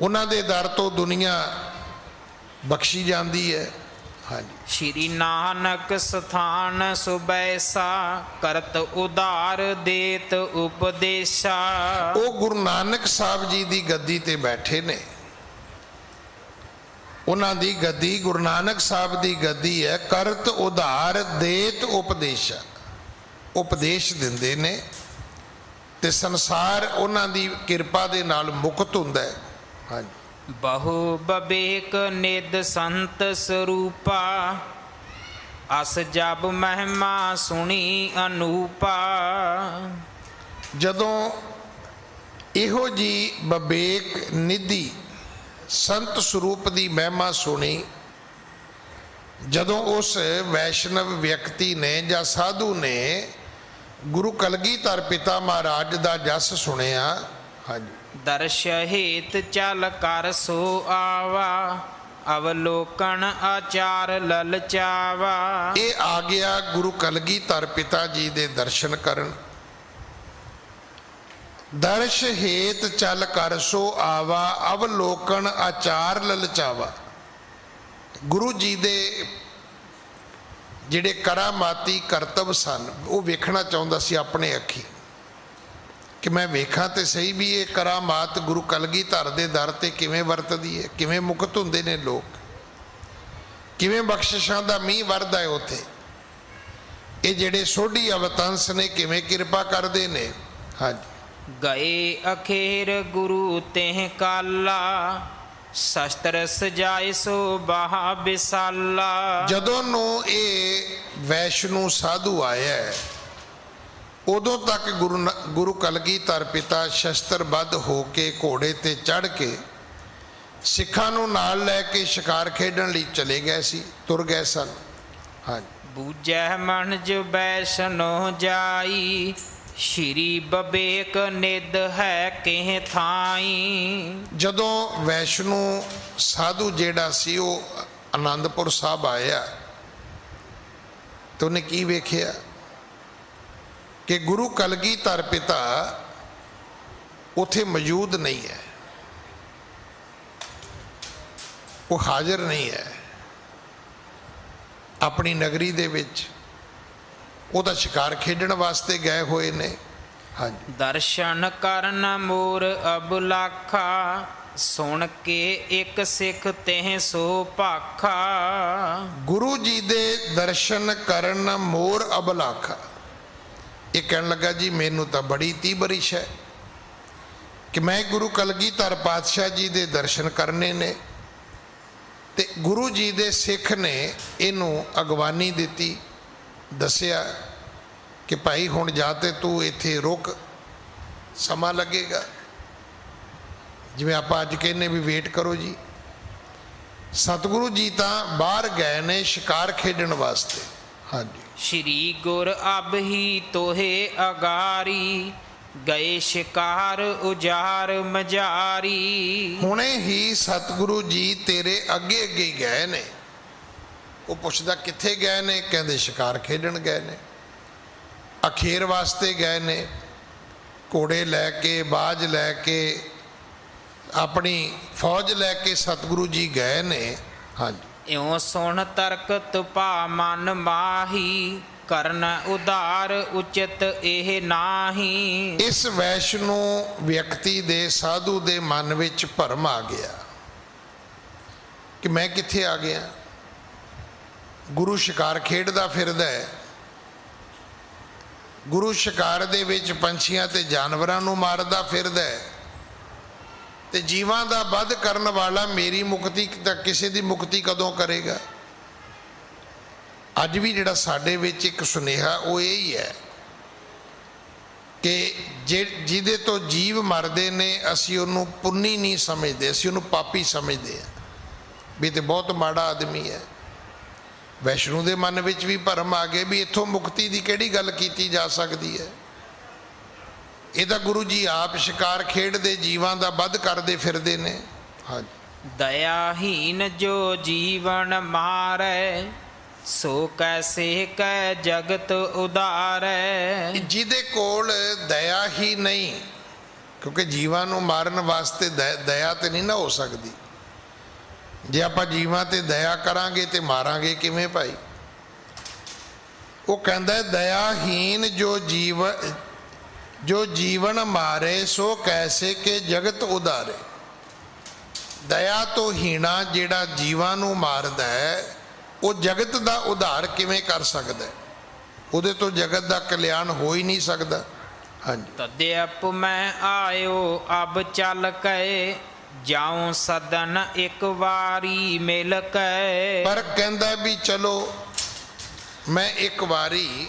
ਉਹਨਾਂ ਦੇ ਦਰ ਤੋਂ ਦੁਨੀਆ ਬਖਸ਼ੀ ਜਾਂਦੀ ਹੈ। ਹਾਂਜੀ। ਸ਼੍ਰੀ ਨਾਨਕ ਸਥਾਨ ਸੁਬੈਸਾ ਕਰਤ ਉਧਾਰ ਦੇਤ ਉਪਦੇਸ਼ਾ। ਉਹ ਗੁਰੂ ਨਾਨਕ ਸਾਹਿਬ ਜੀ ਦੀ ਗੱਦੀ ਤੇ ਬੈਠੇ ਨੇ। ਉਹਨਾਂ ਦੀ ਗੱਦੀ ਗੁਰੂ ਨਾਨਕ ਸਾਹਿਬ ਦੀ ਗੱਦੀ ਹੈ। ਕਰਤ ਉਧਾਰ ਦੇਤ ਉਪਦੇਸ਼ਾ, ਉਪਦੇਸ਼ ਦਿੰਦੇ ਨੇ ਤੇ ਸੰਸਾਰ ਉਹਨਾਂ ਦੀ ਕਿਰਪਾ ਦੇ ਨਾਲ ਮੁਕਤ ਹੁੰਦਾ ਹੈ। ਹਾਂਜੀ। ਬਹੁ ਬਵੇਕ ਨਿਦ ਸੰਤ ਸਰੂਪਾ ਅਸ ਜਬ ਮਹਿਮਾ ਸੁਣੀ ਅਨੂਪਾ। ਜਦੋਂ ਇਹੋ ਜੀ ਬਵੇਕ ਨਿਧੀ ਸੰਤ ਸਰੂਪ ਦੀ ਮਹਿਮਾ ਸੁਣੀ, ਜਦੋਂ ਉਸ ਵੈਸ਼ਨਵ ਵਿਅਕਤੀ ਨੇ ਜਾਂ ਸਾਧੂ ਨੇ ਗੁਰੂ ਕਲਗੀਧਰ ਪਿਤਾ ਮਹਾਰਾਜ ਦਾ ਜਸ ਸੁਣਿਆ, ਹਾਂਜੀ, ਦਰਸ਼ ਹੇਤ ਚਲ ਕਰ ਸੋ ਆਵਾ ਅਵਲੋਕਨ ਆਚਾਰ ਲਲਚਾਵਾ। ਇਹ ਆ ਗਿਆ ਗੁਰੂ ਕਲਗੀਧਰ ਪਿਤਾ ਜੀ ਦੇ ਦਰਸ਼ਨ ਕਰਨ। ਦਰਸ਼ ਹੇਤ ਚਲ ਕਰ ਸੋ ਆਵਾ ਅਵਲੋਕਨ ਆਚਾਰ ਲਲਚਾਵਾ। ਗੁਰੂ ਜੀ ਦੇ ਜਿਹੜੇ ਕਰਾਮਾਤੀ ਕਰਤੱਵ ਸਨ ਉਹ ਵੇਖਣਾ ਚਾਹੁੰਦਾ ਸੀ ਆਪਣੇ ਅੱਖੀ, ਕਿ ਮੈਂ ਵੇਖਾਂ ਤੇ ਸਹੀ ਵੀ ਇਹ ਕਰਾਮਾਤ ਗੁਰੂ ਕਲਗੀਧਰ ਦੇ ਦਰ ਤੇ ਕਿਵੇਂ ਵਰਤਦੀ ਹੈ, ਕਿਵੇਂ ਮੁਕਤ ਹੁੰਦੇ ਨੇ ਲੋਕ, ਕਿਵੇਂ ਬਖਸ਼ਿਸ਼ਾਂ ਦਾ ਮੀਂਹ ਵਰਦਾ ਹੈ ਉੱਥੇ, ਇਹ ਜਿਹੜੇ ਸੋਢੀ ਅਵਤੰਸ ਨੇ ਕਿਵੇਂ ਕਿਰਪਾ ਕਰਦੇ ਨੇ। ਹਾਂਜੀ। ਗਏ ਅਖੇਰ ਗੁਰੂ ਤਹਿ ਕਾਲਾ ਸ਼ਸਤਰ ਸਜਾਏ ਸੋ ਬਾਹਾ ਬਿਸਾਲਾ। ਜਦੋਂ ਨੂੰ ਇਹ ਵੈਸ਼ਨੂ ਸਾਧੂ ਆਇਆ ਹੈ, ਉਦੋਂ ਤੱਕ ਗੁਰੂ ਕਲਗੀਧਰ ਪਿਤਾ ਸ਼ਸਤਰਬੱਧ ਹੋ ਕੇ ਘੋੜੇ ਤੇ ਚੜ੍ਹ ਕੇ ਸਿੱਖਾਂ ਨੂੰ ਨਾਲ ਲੈ ਕੇ ਸ਼ਿਕਾਰ ਖੇਡਣ ਲਈ ਚਲੇ ਗਏ ਸੀ, ਤੁਰ ਗਏ ਸਨ। ਹਾਂਜੀ। ਬੂਝੈ ਮਨ ਜ ਬੈਸ਼ਨੋ ਜਾਈ ਸ਼੍ਰੀ ਬਵੇਕ ਨਿਦ ਹੈ ਕਿਹ ਥਾਈ। ਜਦੋਂ ਵੈਸ਼ਨੂ ਸਾਧੂ ਜਿਹੜਾ ਸੀ ਉਹ ਆਨੰਦਪੁਰ ਸਾਹਿਬ ਆਇਆ ਤੇ ਉਹਨੇ ਕੀ ਵੇਖਿਆ ਕਿ ਗੁਰੂ ਕਲਗੀਧਰ ਪਿਤਾ ਉੱਥੇ ਮੌਜੂਦ ਨਹੀਂ ਹੈ, ਉਹ ਹਾਜ਼ਰ ਨਹੀਂ ਹੈ ਆਪਣੀ ਨਗਰੀ ਦੇ ਵਿੱਚ, ਉਹਦਾ ਸ਼ਿਕਾਰ ਖੇਡਣ ਵਾਸਤੇ ਗਏ ਹੋਏ ਨੇ। ਹਾਂਜੀ। ਦਰਸ਼ਨ ਕਰਨ ਮੋਰ ਅਬੁਲਾਖਾ ਸੁਣ ਕੇ ਇੱਕ ਸਿੱਖ ਤਹਿ ਸੋ ਭਾਖਾ। ਗੁਰੂ ਜੀ ਦੇ ਦਰਸ਼ਨ ਕਰਨ ਮੋਰ ਅਬਲਾਖਾ। ਇਹ ਕਹਿਣ ਲੱਗਾ ਜੀ ਮੈਨੂੰ ਤਾਂ ਬੜੀ ਤੀਬਰਿਸ਼ ਹੈ ਕਿ ਮੈਂ ਗੁਰੂ ਕਲਗੀਧਰ ਪਾਤਸ਼ਾਹ ਜੀ ਦੇ ਦਰਸ਼ਨ ਕਰਨੇ ਨੇ। ਤੇ ਗੁਰੂ ਜੀ ਦੇ ਸਿੱਖ ਨੇ ਇਹਨੂੰ ਅਗਵਾਨੀ ਦਿੱਤੀ, ਦੱਸਿਆ ਕਿ ਭਾਈ ਹੁਣ ਜਾ ਤੇ ਤੂੰ ਇੱਥੇ ਰੁਕ, ਸਮਾਂ ਲੱਗੇਗਾ, ਜਿਵੇਂ ਆਪਾਂ ਅੱਜ ਕਹਿੰਦੇ ਵੀ ਵੇਟ ਕਰੋ ਜੀ। ਸਤਿਗੁਰੂ ਜੀ ਤਾਂ ਬਾਹਰ ਗਏ ਨੇ ਸ਼ਿਕਾਰ ਖੇਡਣ ਵਾਸਤੇ। ਹਾਂਜੀ। ਸ਼੍ਰੀ ਗੁਰ ਅਬ ਹੀ ਤੋਹੇ ਅਗਾਰੀ ਗਏ ਸ਼ਿਕਾਰ ਉਜਾਰ ਮਜਾਰੀ। ਹੁਣੇ ਹੀ ਸਤਿਗੁਰੂ ਜੀ ਤੇਰੇ ਅੱਗੇ ਅੱਗੇ ਹੀ ਗਏ ਨੇ। ਉਹ ਪੁੱਛਦਾ ਕਿੱਥੇ ਗਏ ਨੇ, ਕਹਿੰਦੇ ਸ਼ਿਕਾਰ ਖੇਡਣ ਗਏ ਨੇ, ਅਖੀਰ ਵਾਸਤੇ ਗਏ ਨੇ, ਘੋੜੇ ਲੈ ਕੇ, ਬਾਜ ਲੈ ਕੇ, ਆਪਣੀ ਫੌਜ ਲੈ ਕੇ ਸਤਿਗੁਰੂ ਜੀ ਗਏ ਨੇ। ਹਾਂਜੀ। ਇਉਂ ਸੁਣ ਤਰਕ ਤੁਪਾ ਮਨ ਮਾਹੀ ਕਰਨ ਉਧਾਰ ਉਚਿਤ ਇਹ ਨਾਹੀ। ਇਸ ਵੈਸ਼ਨੂ ਵਿਅਕਤੀ ਦੇ ਸਾਧੂ ਦੇ ਮਨ ਵਿੱਚ ਭਰਮ ਆ ਗਿਆ ਕਿ ਮੈਂ ਕਿੱਥੇ ਆ ਗਿਆ। ਗੁਰੂ ਸ਼ਿਕਾਰ ਖੇਡਦਾ ਫਿਰਦਾ ਹੈ, ਗੁਰੂ ਸ਼ਿਕਾਰ ਦੇ ਵਿੱਚ ਪੰਛੀਆਂ ਤੇ ਜਾਨਵਰਾਂ ਨੂੰ ਮਾਰਦਾ ਫਿਰਦਾ ਹੈ, ਤੇ ਜੀਵਾਂ ਦਾ ਵੱਧ ਕਰਨ ਵਾਲਾ ਮੇਰੀ ਮੁਕਤੀ ਤਾਂ ਕਿਸੇ ਦੀ ਮੁਕਤੀ ਕਦੋਂ ਕਰੇਗਾ। ਅੱਜ ਵੀ ਜਿਹੜਾ ਸਾਡੇ ਵਿੱਚ ਇੱਕ ਸੁਨੇਹਾ ਉਹ ਇਹ ਹੀ ਹੈ ਕਿ ਜਿਹਦੇ ਤੋਂ ਜੀਵ ਮਰਦੇ ਨੇ ਅਸੀਂ ਉਹਨੂੰ ਪੁੰਨੀ ਨਹੀਂ ਸਮਝਦੇ, ਅਸੀਂ ਉਹਨੂੰ ਪਾਪੀ ਸਮਝਦੇ ਹਾਂ ਵੀ ਤੇ ਬਹੁਤ ਮਾੜਾ ਆਦਮੀ ਹੈ। ਵੈਸ਼ਨੂ ਦੇ ਮਨ ਵਿੱਚ ਵੀ ਭਰਮ ਆ ਗਏ ਵੀ ਇੱਥੋਂ ਮੁਕਤੀ ਦੀ ਕਿਹੜੀ ਗੱਲ ਕੀਤੀ ਜਾ ਸਕਦੀ ਹੈ। ਇਹ ਤਾਂ ਗੁਰੂ ਜੀ ਆਪ ਸ਼ਿਕਾਰ ਖੇਡਦੇ ਜੀਵਾਂ ਦਾ ਵੱਧ ਕਰਦੇ ਫਿਰਦੇ ਨੇ। ਹਾਂਜੀ। ਦਇਆਹੀਨ ਜੋ ਜੀਵਨ ਮਾਰੈ, ਸੋ ਕੈਸੇ ਕੈ ਜਗਤ ਉਧਾਰੈ। ਜਿਹਦੇ ਕੋਲ ਦਇਆ ਹੀ ਨਹੀਂ, ਕਿਉਂਕਿ ਜੀਵਾਂ ਨੂੰ ਮਾਰਨ ਵਾਸਤੇ ਦਇਆ ਤੇ ਨਹੀਂ ਨਾ ਹੋ ਸਕਦੀ। ਜੇ ਆਪਾਂ ਜੀਵਾਂ ਤੇ ਦਇਆ ਕਰਾਂਗੇ ਤੇ ਮਾਰਾਂਗੇ ਕਿਵੇਂ ਭਾਈ? ਉਹ ਕਹਿੰਦਾ ਦਇਆਹੀਨ ਜੋ ਜੀਵਨ ਮਾਰੇ, ਸੋ ਕੈਸੇ ਕਿ ਜਗਤ ਉਧਾਰੇ। ਦਇਆ ਤੋਂ ਹੀਣਾ ਜਿਹੜਾ ਜੀਵਾਂ ਨੂੰ ਮਾਰਦਾ ਹੈ, ਉਹ ਜਗਤ ਦਾ ਉਧਾਰ ਕਿਵੇਂ ਕਰ ਸਕਦਾ ਹੈ? ਉਹਦੇ ਤੋਂ ਜਗਤ ਦਾ ਕਲਿਆਣ ਹੋ ਹੀ ਨਹੀਂ ਸਕਦਾ। ਹਾਂਜੀ। ਤਦਿਅਪ ਮੈਂ ਆਇਓ ਅਬ ਚੱਲ ਕੈ, ਜਾਉ ਸਦਨ ਇੱਕ ਵਾਰੀ ਮਿਲ ਕੈ। ਪਰ ਕਹਿੰਦਾ ਵੀ ਚਲੋ ਮੈਂ ਇੱਕ ਵਾਰੀ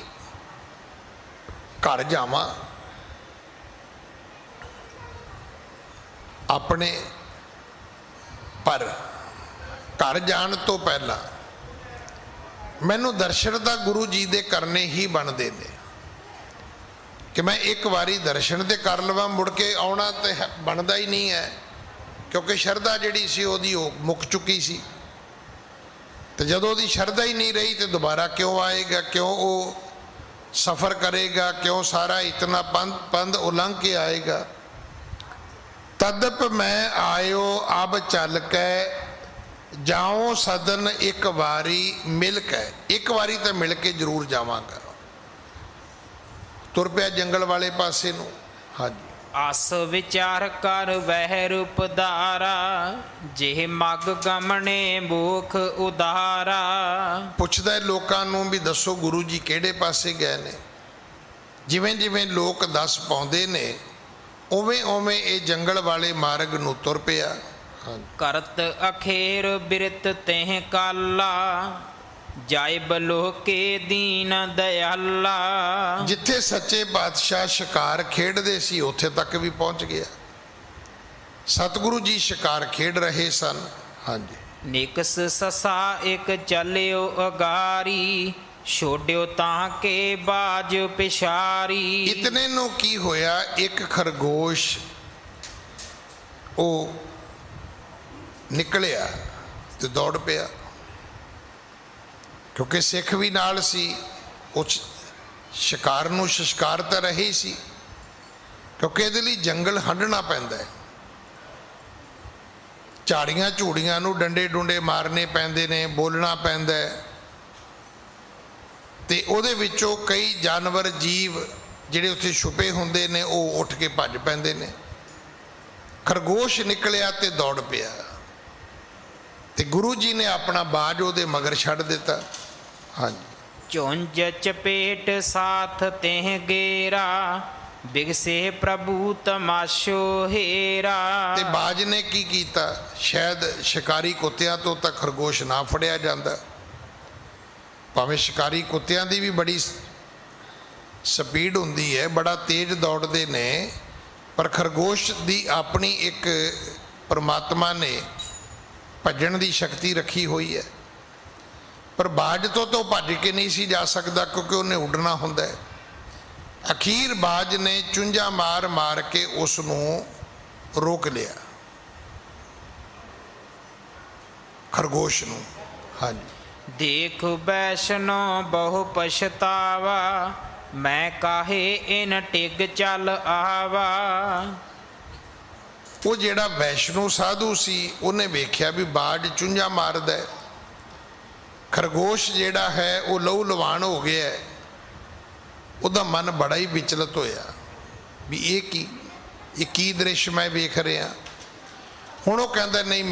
ਘਰ ਜਾਵਾਂ, ਆਪਣੇ, ਪਰ ਘਰ ਜਾਣ ਤੋਂ ਪਹਿਲਾਂ ਮੈਨੂੰ ਦਰਸ਼ਨ ਤਾਂ ਗੁਰੂ ਜੀ ਦੇ ਕਰਨੇ ਹੀ ਬਣਦੇ ਨੇ, ਕਿ ਮੈਂ ਇੱਕ ਵਾਰੀ ਦਰਸ਼ਨ ਤੇ ਕਰ ਲਵਾਂ, ਮੁੜ ਕੇ ਆਉਣਾ ਤੇ ਬਣਦਾ ਹੀ ਨਹੀਂ ਹੈ, ਕਿਉਂਕਿ ਸ਼ਰਧਾ ਜਿਹੜੀ ਸੀ ਉਹਦੀ ਉਹ ਮੁੱਕ ਚੁੱਕੀ ਸੀ। ਤੇ ਜਦੋਂ ਉਹਦੀ ਸ਼ਰਧਾ ਹੀ ਨਹੀਂ ਰਹੀ ਤੇ ਦੁਬਾਰਾ ਕਿਉਂ ਆਏਗਾ? ਕਿਉਂ ਉਹ ਸਫ਼ਰ ਕਰੇਗਾ? ਕਿਉਂ ਸਾਰਾ ਇਤਨਾ ਪੰਧ ਉਲੰਘ ਕੇ ਆਏਗਾ? ਤਦਪ ਮੈਂ ਆਇਓ ਅਬ ਚੱਲ ਕੇ, ਜਾਉ ਸਦਨ ਇੱਕ ਵਾਰੀ ਮਿਲ ਕੇ। ਇੱਕ ਵਾਰੀ ਤਾਂ ਮਿਲ ਕੇ ਜ਼ਰੂਰ ਜਾਵਾਂਗਾ। ਤੁਰ ਪਿਆ ਜੰਗਲ ਵਾਲੇ ਪਾਸੇ ਨੂੰ। ਹਾਂਜੀ। ਆਸ ਵਿਚਾਰ ਕਰ ਵਹਿ ਰੂਪ ਧਾਰਾ, ਜਿਹ ਮਗ ਗਮਣੇ ਮੋਖ ਉਧਾਰਾ। ਪੁੱਛਦਾ ਹੈ ਲੋਕਾਂ ਨੂੰ ਵੀ ਦੱਸੋ ਗੁਰੂ ਜੀ ਕਿਹੜੇ ਪਾਸੇ ਗਏ ਨੇ। ਜਿਵੇਂ ਜਿਵੇਂ ਲੋਕ ਦੱਸ ਪਾਉਂਦੇ ਨੇ, ਉਵੇਂ ਉਵੇਂ ਇਹ ਜੰਗਲ ਵਾਲੇ ਮਾਰਗ ਨੂੰ ਤੁਰ ਪਿਆ। ਕਰਤ ਅਖੇਰ ਬਿਰਤ ਤਹਿ ਕਾਲਾ, ਜਾਇ ਬਲੋਕੇ ਦੀਨ ਦਇਆਲਾ। ਜਿੱਥੇ ਸੱਚੇ ਪਾਤਸ਼ਾਹ ਸ਼ਿਕਾਰ ਖੇਡਦੇ ਸੀ ਉੱਥੇ ਤੱਕ ਵੀ ਪਹੁੰਚ ਗਿਆ। ਸਤਿਗੁਰੂ ਜੀ ਸ਼ਿਕਾਰ ਖੇਡ ਰਹੇ ਸਨ। ਹਾਂਜੀ। ਨਿਕਸ ਸਸਾ ਇੱਕ ਚੱਲਿਓ ਅਗਾਰੀ, ਛੋੜਿਓ ਤਾਂ ਕੇ ਬਾਜ ਪਿਛਾਰੀ। ਇਤਨੇ ਨੂੰ ਕੀ ਹੋਇਆ, ਇੱਕ ਖਰਗੋਸ਼ ਉਹ ਨਿਕਲਿਆ ਤੇ ਦੌੜ ਪਿਆ, ਕਿਉਂਕਿ ਸਿੱਖ ਵੀ ਨਾਲ ਸੀ। ਉਹ ਸ਼ਿਕਾਰ ਨੂੰ ਸ਼ਿਕਾਰ ਤਾਂ ਰਹੇ ਸੀ, ਕਿਉਂਕਿ ਇਹਦੇ ਲਈ ਜੰਗਲ ਹੰਢਣਾ ਪੈਂਦਾ ਹੈ। ਝਾੜੀਆਂ ਝੂੜੀਆਂ ਨੂੰ ਡੰਡੇ ਡੁੰਡੇ ਮਾਰਨੇ ਪੈਂਦੇ ਨੇ, ਬੋਲਣਾ ਪੈਂਦਾ ਹੈ, ਤੇ ਉਹਦੇ ਵਿੱਚੋਂ ਕਈ ਜਾਨਵਰ ਜੀਵ ਜਿਹੜੇ ਉੱਥੇ ਛੁਪੇ ਹੁੰਦੇ ਨੇ ਉਹ ਉੱਠ ਕੇ ਭੱਜ ਪੈਂਦੇ ਨੇ। ਖਰਗੋਸ਼ ਨਿਕਲਿਆ ਤੇ ਦੌੜ ਪਿਆ, ਤੇ ਗੁਰੂ ਜੀ ਨੇ ਆਪਣਾ ਬਾਜ ਉਹਦੇ ਮਗਰ ਛੱਡ ਦਿੱਤਾ। ਹਾਂਜੀ। ਝੁੰਝ ਚਪੇਟ ਸਾਥ ਤਹਿ ਗੇਰਾ, ਬਿਗਸੇ ਪ੍ਰਭੂ ਤਮਾਸ਼ੋ ਹੇਰਾ। ਤੇ ਬਾਜ ਨੇ ਕੀ ਕੀਤਾ? ਸ਼ਾਇਦ ਸ਼ਿਕਾਰੀ ਕੁੱਤਿਆਂ ਤੋਂ ਤਾਂ ਖਰਗੋਸ਼ ਨਾ ਫੜਿਆ ਜਾਂਦਾ, ਭਾਵੇਂ ਸ਼ਿਕਾਰੀ ਕੁੱਤਿਆਂ ਦੀ ਵੀ ਬੜੀ ਸਪੀਡ ਹੁੰਦੀ ਹੈ, ਬੜਾ ਤੇਜ਼ ਦੌੜਦੇ ਨੇ, ਪਰ ਖਰਗੋਸ਼ ਦੀ ਆਪਣੀ ਇੱਕ ਪਰਮਾਤਮਾ ਨੇ ਭੱਜਣ ਦੀ ਸ਼ਕਤੀ ਰੱਖੀ ਹੋਈ ਹੈ। ਪਰ ਬਾਜ ਤੋਂ ਭੱਜ ਕੇ ਨਹੀਂ ਸੀ ਜਾ ਸਕਦਾ, ਕਿਉਂਕਿ ਉਹਨੇ ਉੱਡਣਾ ਹੁੰਦਾ ਹੈ। ਅਖੀਰ ਬਾਜ ਨੇ ਚੁੰਝਾਂ ਮਾਰ ਮਾਰ ਕੇ ਉਸ ਨੂੰ ਰੋਕ ਲਿਆ, ਖਰਗੋਸ਼ ਨੂੰ। ਹਾਂਜੀ। ਦੇਖ ਵੈਸ਼ਨੋ ਬਹੁ ਪਛਤਾਵਾ, ਮੈਂ ਕਾਹੇ ਇਨ ਟਿਗ ਚੱਲ ਆਵਾ। ਉਹ ਜਿਹੜਾ ਵੈਸ਼ਨੂ ਸਾਧੂ ਸੀ ਉਹਨੇ ਵੇਖਿਆ ਵੀ ਬਾਜ ਚੁੰਝਾਂ ਮਾਰਦਾ ਹੈ, ਖਰਗੋਸ਼ ਜਿਹੜਾ ਹੈ ਉਹ ਲਹੂ ਲਵਾਣ ਹੋ ਗਿਆ ਹੈ। ਉਹਦਾ ਮਨ ਬੜਾ ਹੀ ਵਿਚਲਤ ਹੋਇਆ ਵੀ ਇਹ ਕੀ ਦ੍ਰਿਸ਼ ਮੈਂ ਵੇਖ ਰਿਹਾ। ਹੁਣ ਉਹ ਕਹਿੰਦਾ ਨਹੀਂ,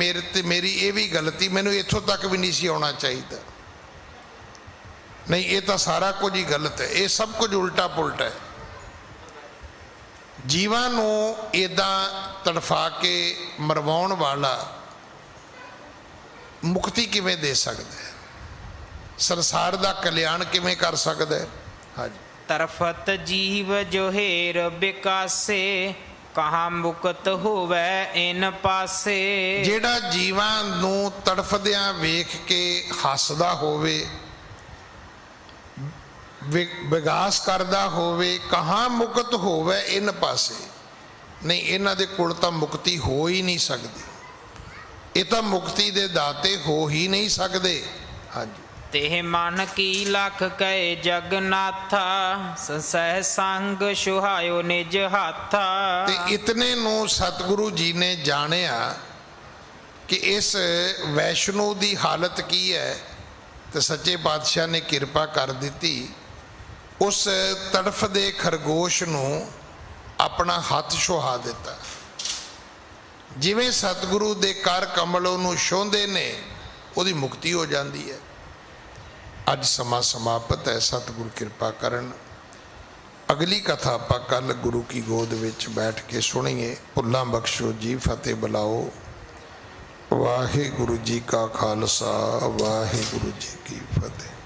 ਮੇਰੀ ਇਹ ਵੀ ਗਲਤੀ, ਮੈਨੂੰ ਇੱਥੋਂ ਤੱਕ ਵੀ ਨਹੀਂ ਸੀ ਆਉਣਾ ਚਾਹੀਦਾ। ਨਹੀਂ, ਇਹ ਤਾਂ ਸਾਰਾ ਕੁਝ ਹੀ ਗਲਤ ਹੈ, ਇਹ ਸਭ ਕੁਝ ਉਲਟਾ ਪੁਲਟਾ ਹੈ। ਜੀਵਾਂ ਨੂੰ ਇੱਦਾਂ ਤੜਫਾ ਕੇ ਮਰਵਾਉਣ ਵਾਲਾ ਮੁਕਤੀ ਕਿਵੇਂ ਦੇ ਸਕਦਾ ਹੈ? ਸੰਸਾਰ ਦਾ ਕਲਿਆਣ ਕਿਵੇਂ ਕਰ ਸਕਦਾ ਹੈ? ਹਾਂਜੀ। ਤਰਫਤ ਜੀਵ ਜੋਹੇਰ ਬਿਕਾਸੇ, ਕਹਾਂ ਮੁਕਤ ਹੋਵੇ ਇਨ ਪਾਸੇ। ਜਿਹੜਾ ਜੀਵਾਂ ਨੂੰ ਤੜਫਦਿਆਂ ਵੇਖ ਕੇ ਹੱਸਦਾ ਹੋਵੇ, ਵਿਗਾਸ ਕਰਦਾ ਹੋਵੇ, ਕਹਾਂ ਮੁਕਤ ਹੋਵੇ ਇਨ ਪਾਸੇ। ਨਹੀਂ, ਇਹਨਾਂ ਦੇ ਕੋਲ ਤਾਂ ਮੁਕਤੀ ਹੋ ਹੀ ਨਹੀਂ ਸਕਦੀ, ਇਹ ਤਾਂ ਮੁਕਤੀ ਦੇ ਦਾਤੇ ਹੋ ਹੀ ਨਹੀਂ ਸਕਦੇ। ਹਾਂਜੀ, ਤੇਹ ਮਨ ਕੀ ਲਖ ਕਹੇ ਜਗਨਾਥਾ, ਸਹਿ ਸੰਗ ਸੁਹਾਇਓ ਨਿਜ ਹਾਥਾ। ਤੇ ਇਤਨੇ ਨੂੰ ਸਤਿਗੁਰੂ ਜੀ ਨੇ ਜਾਣਿਆ ਕਿ ਇਸ ਵੈਸ਼ਨੂ ਦੀ ਹਾਲਤ ਕੀ ਹੈ, ਤੇ ਸੱਚੇ ਪਾਤਸ਼ਾਹ ਨੇ ਕਿਰਪਾ ਕਰ ਦਿੱਤੀ। ਉਸ ਤੜਫਦੇ ਖਰਗੋਸ਼ ਨੂੰ ਆਪਣਾ ਹੱਥ ਛੁਹਾ ਦਿੱਤਾ। ਜਿਵੇਂ ਸਤਿਗੁਰੂ ਦੇ ਕਰ ਕਮਲ ਉਹਨੂੰ ਛੋਹੰਦੇ ਨੇ, ਉਹਦੀ ਮੁਕਤੀ ਹੋ ਜਾਂਦੀ ਹੈ। ਅੱਜ ਸਮਾਂ ਸਮਾਪਤ ਹੈ, ਸਤਿਗੁਰੂ ਕਿਰਪਾ ਕਰਨ। ਅਗਲੀ ਕਥਾ ਆਪਾਂ ਕੱਲ ਗੁਰੂ ਕੀ ਗੋਦ ਵਿੱਚ ਬੈਠ ਕੇ ਸੁਣੀਏ। ਭੁੱਲਾਂ ਬਖਸ਼ੋ ਜੀ, ਫਤਿਹ ਬੁਲਾਓ। ਵਾਹਿਗੁਰੂ ਜੀ ਕਾ ਖਾਲਸਾ, ਵਾਹਿਗੁਰੂ ਜੀ ਕੀ ਫਤਿਹ।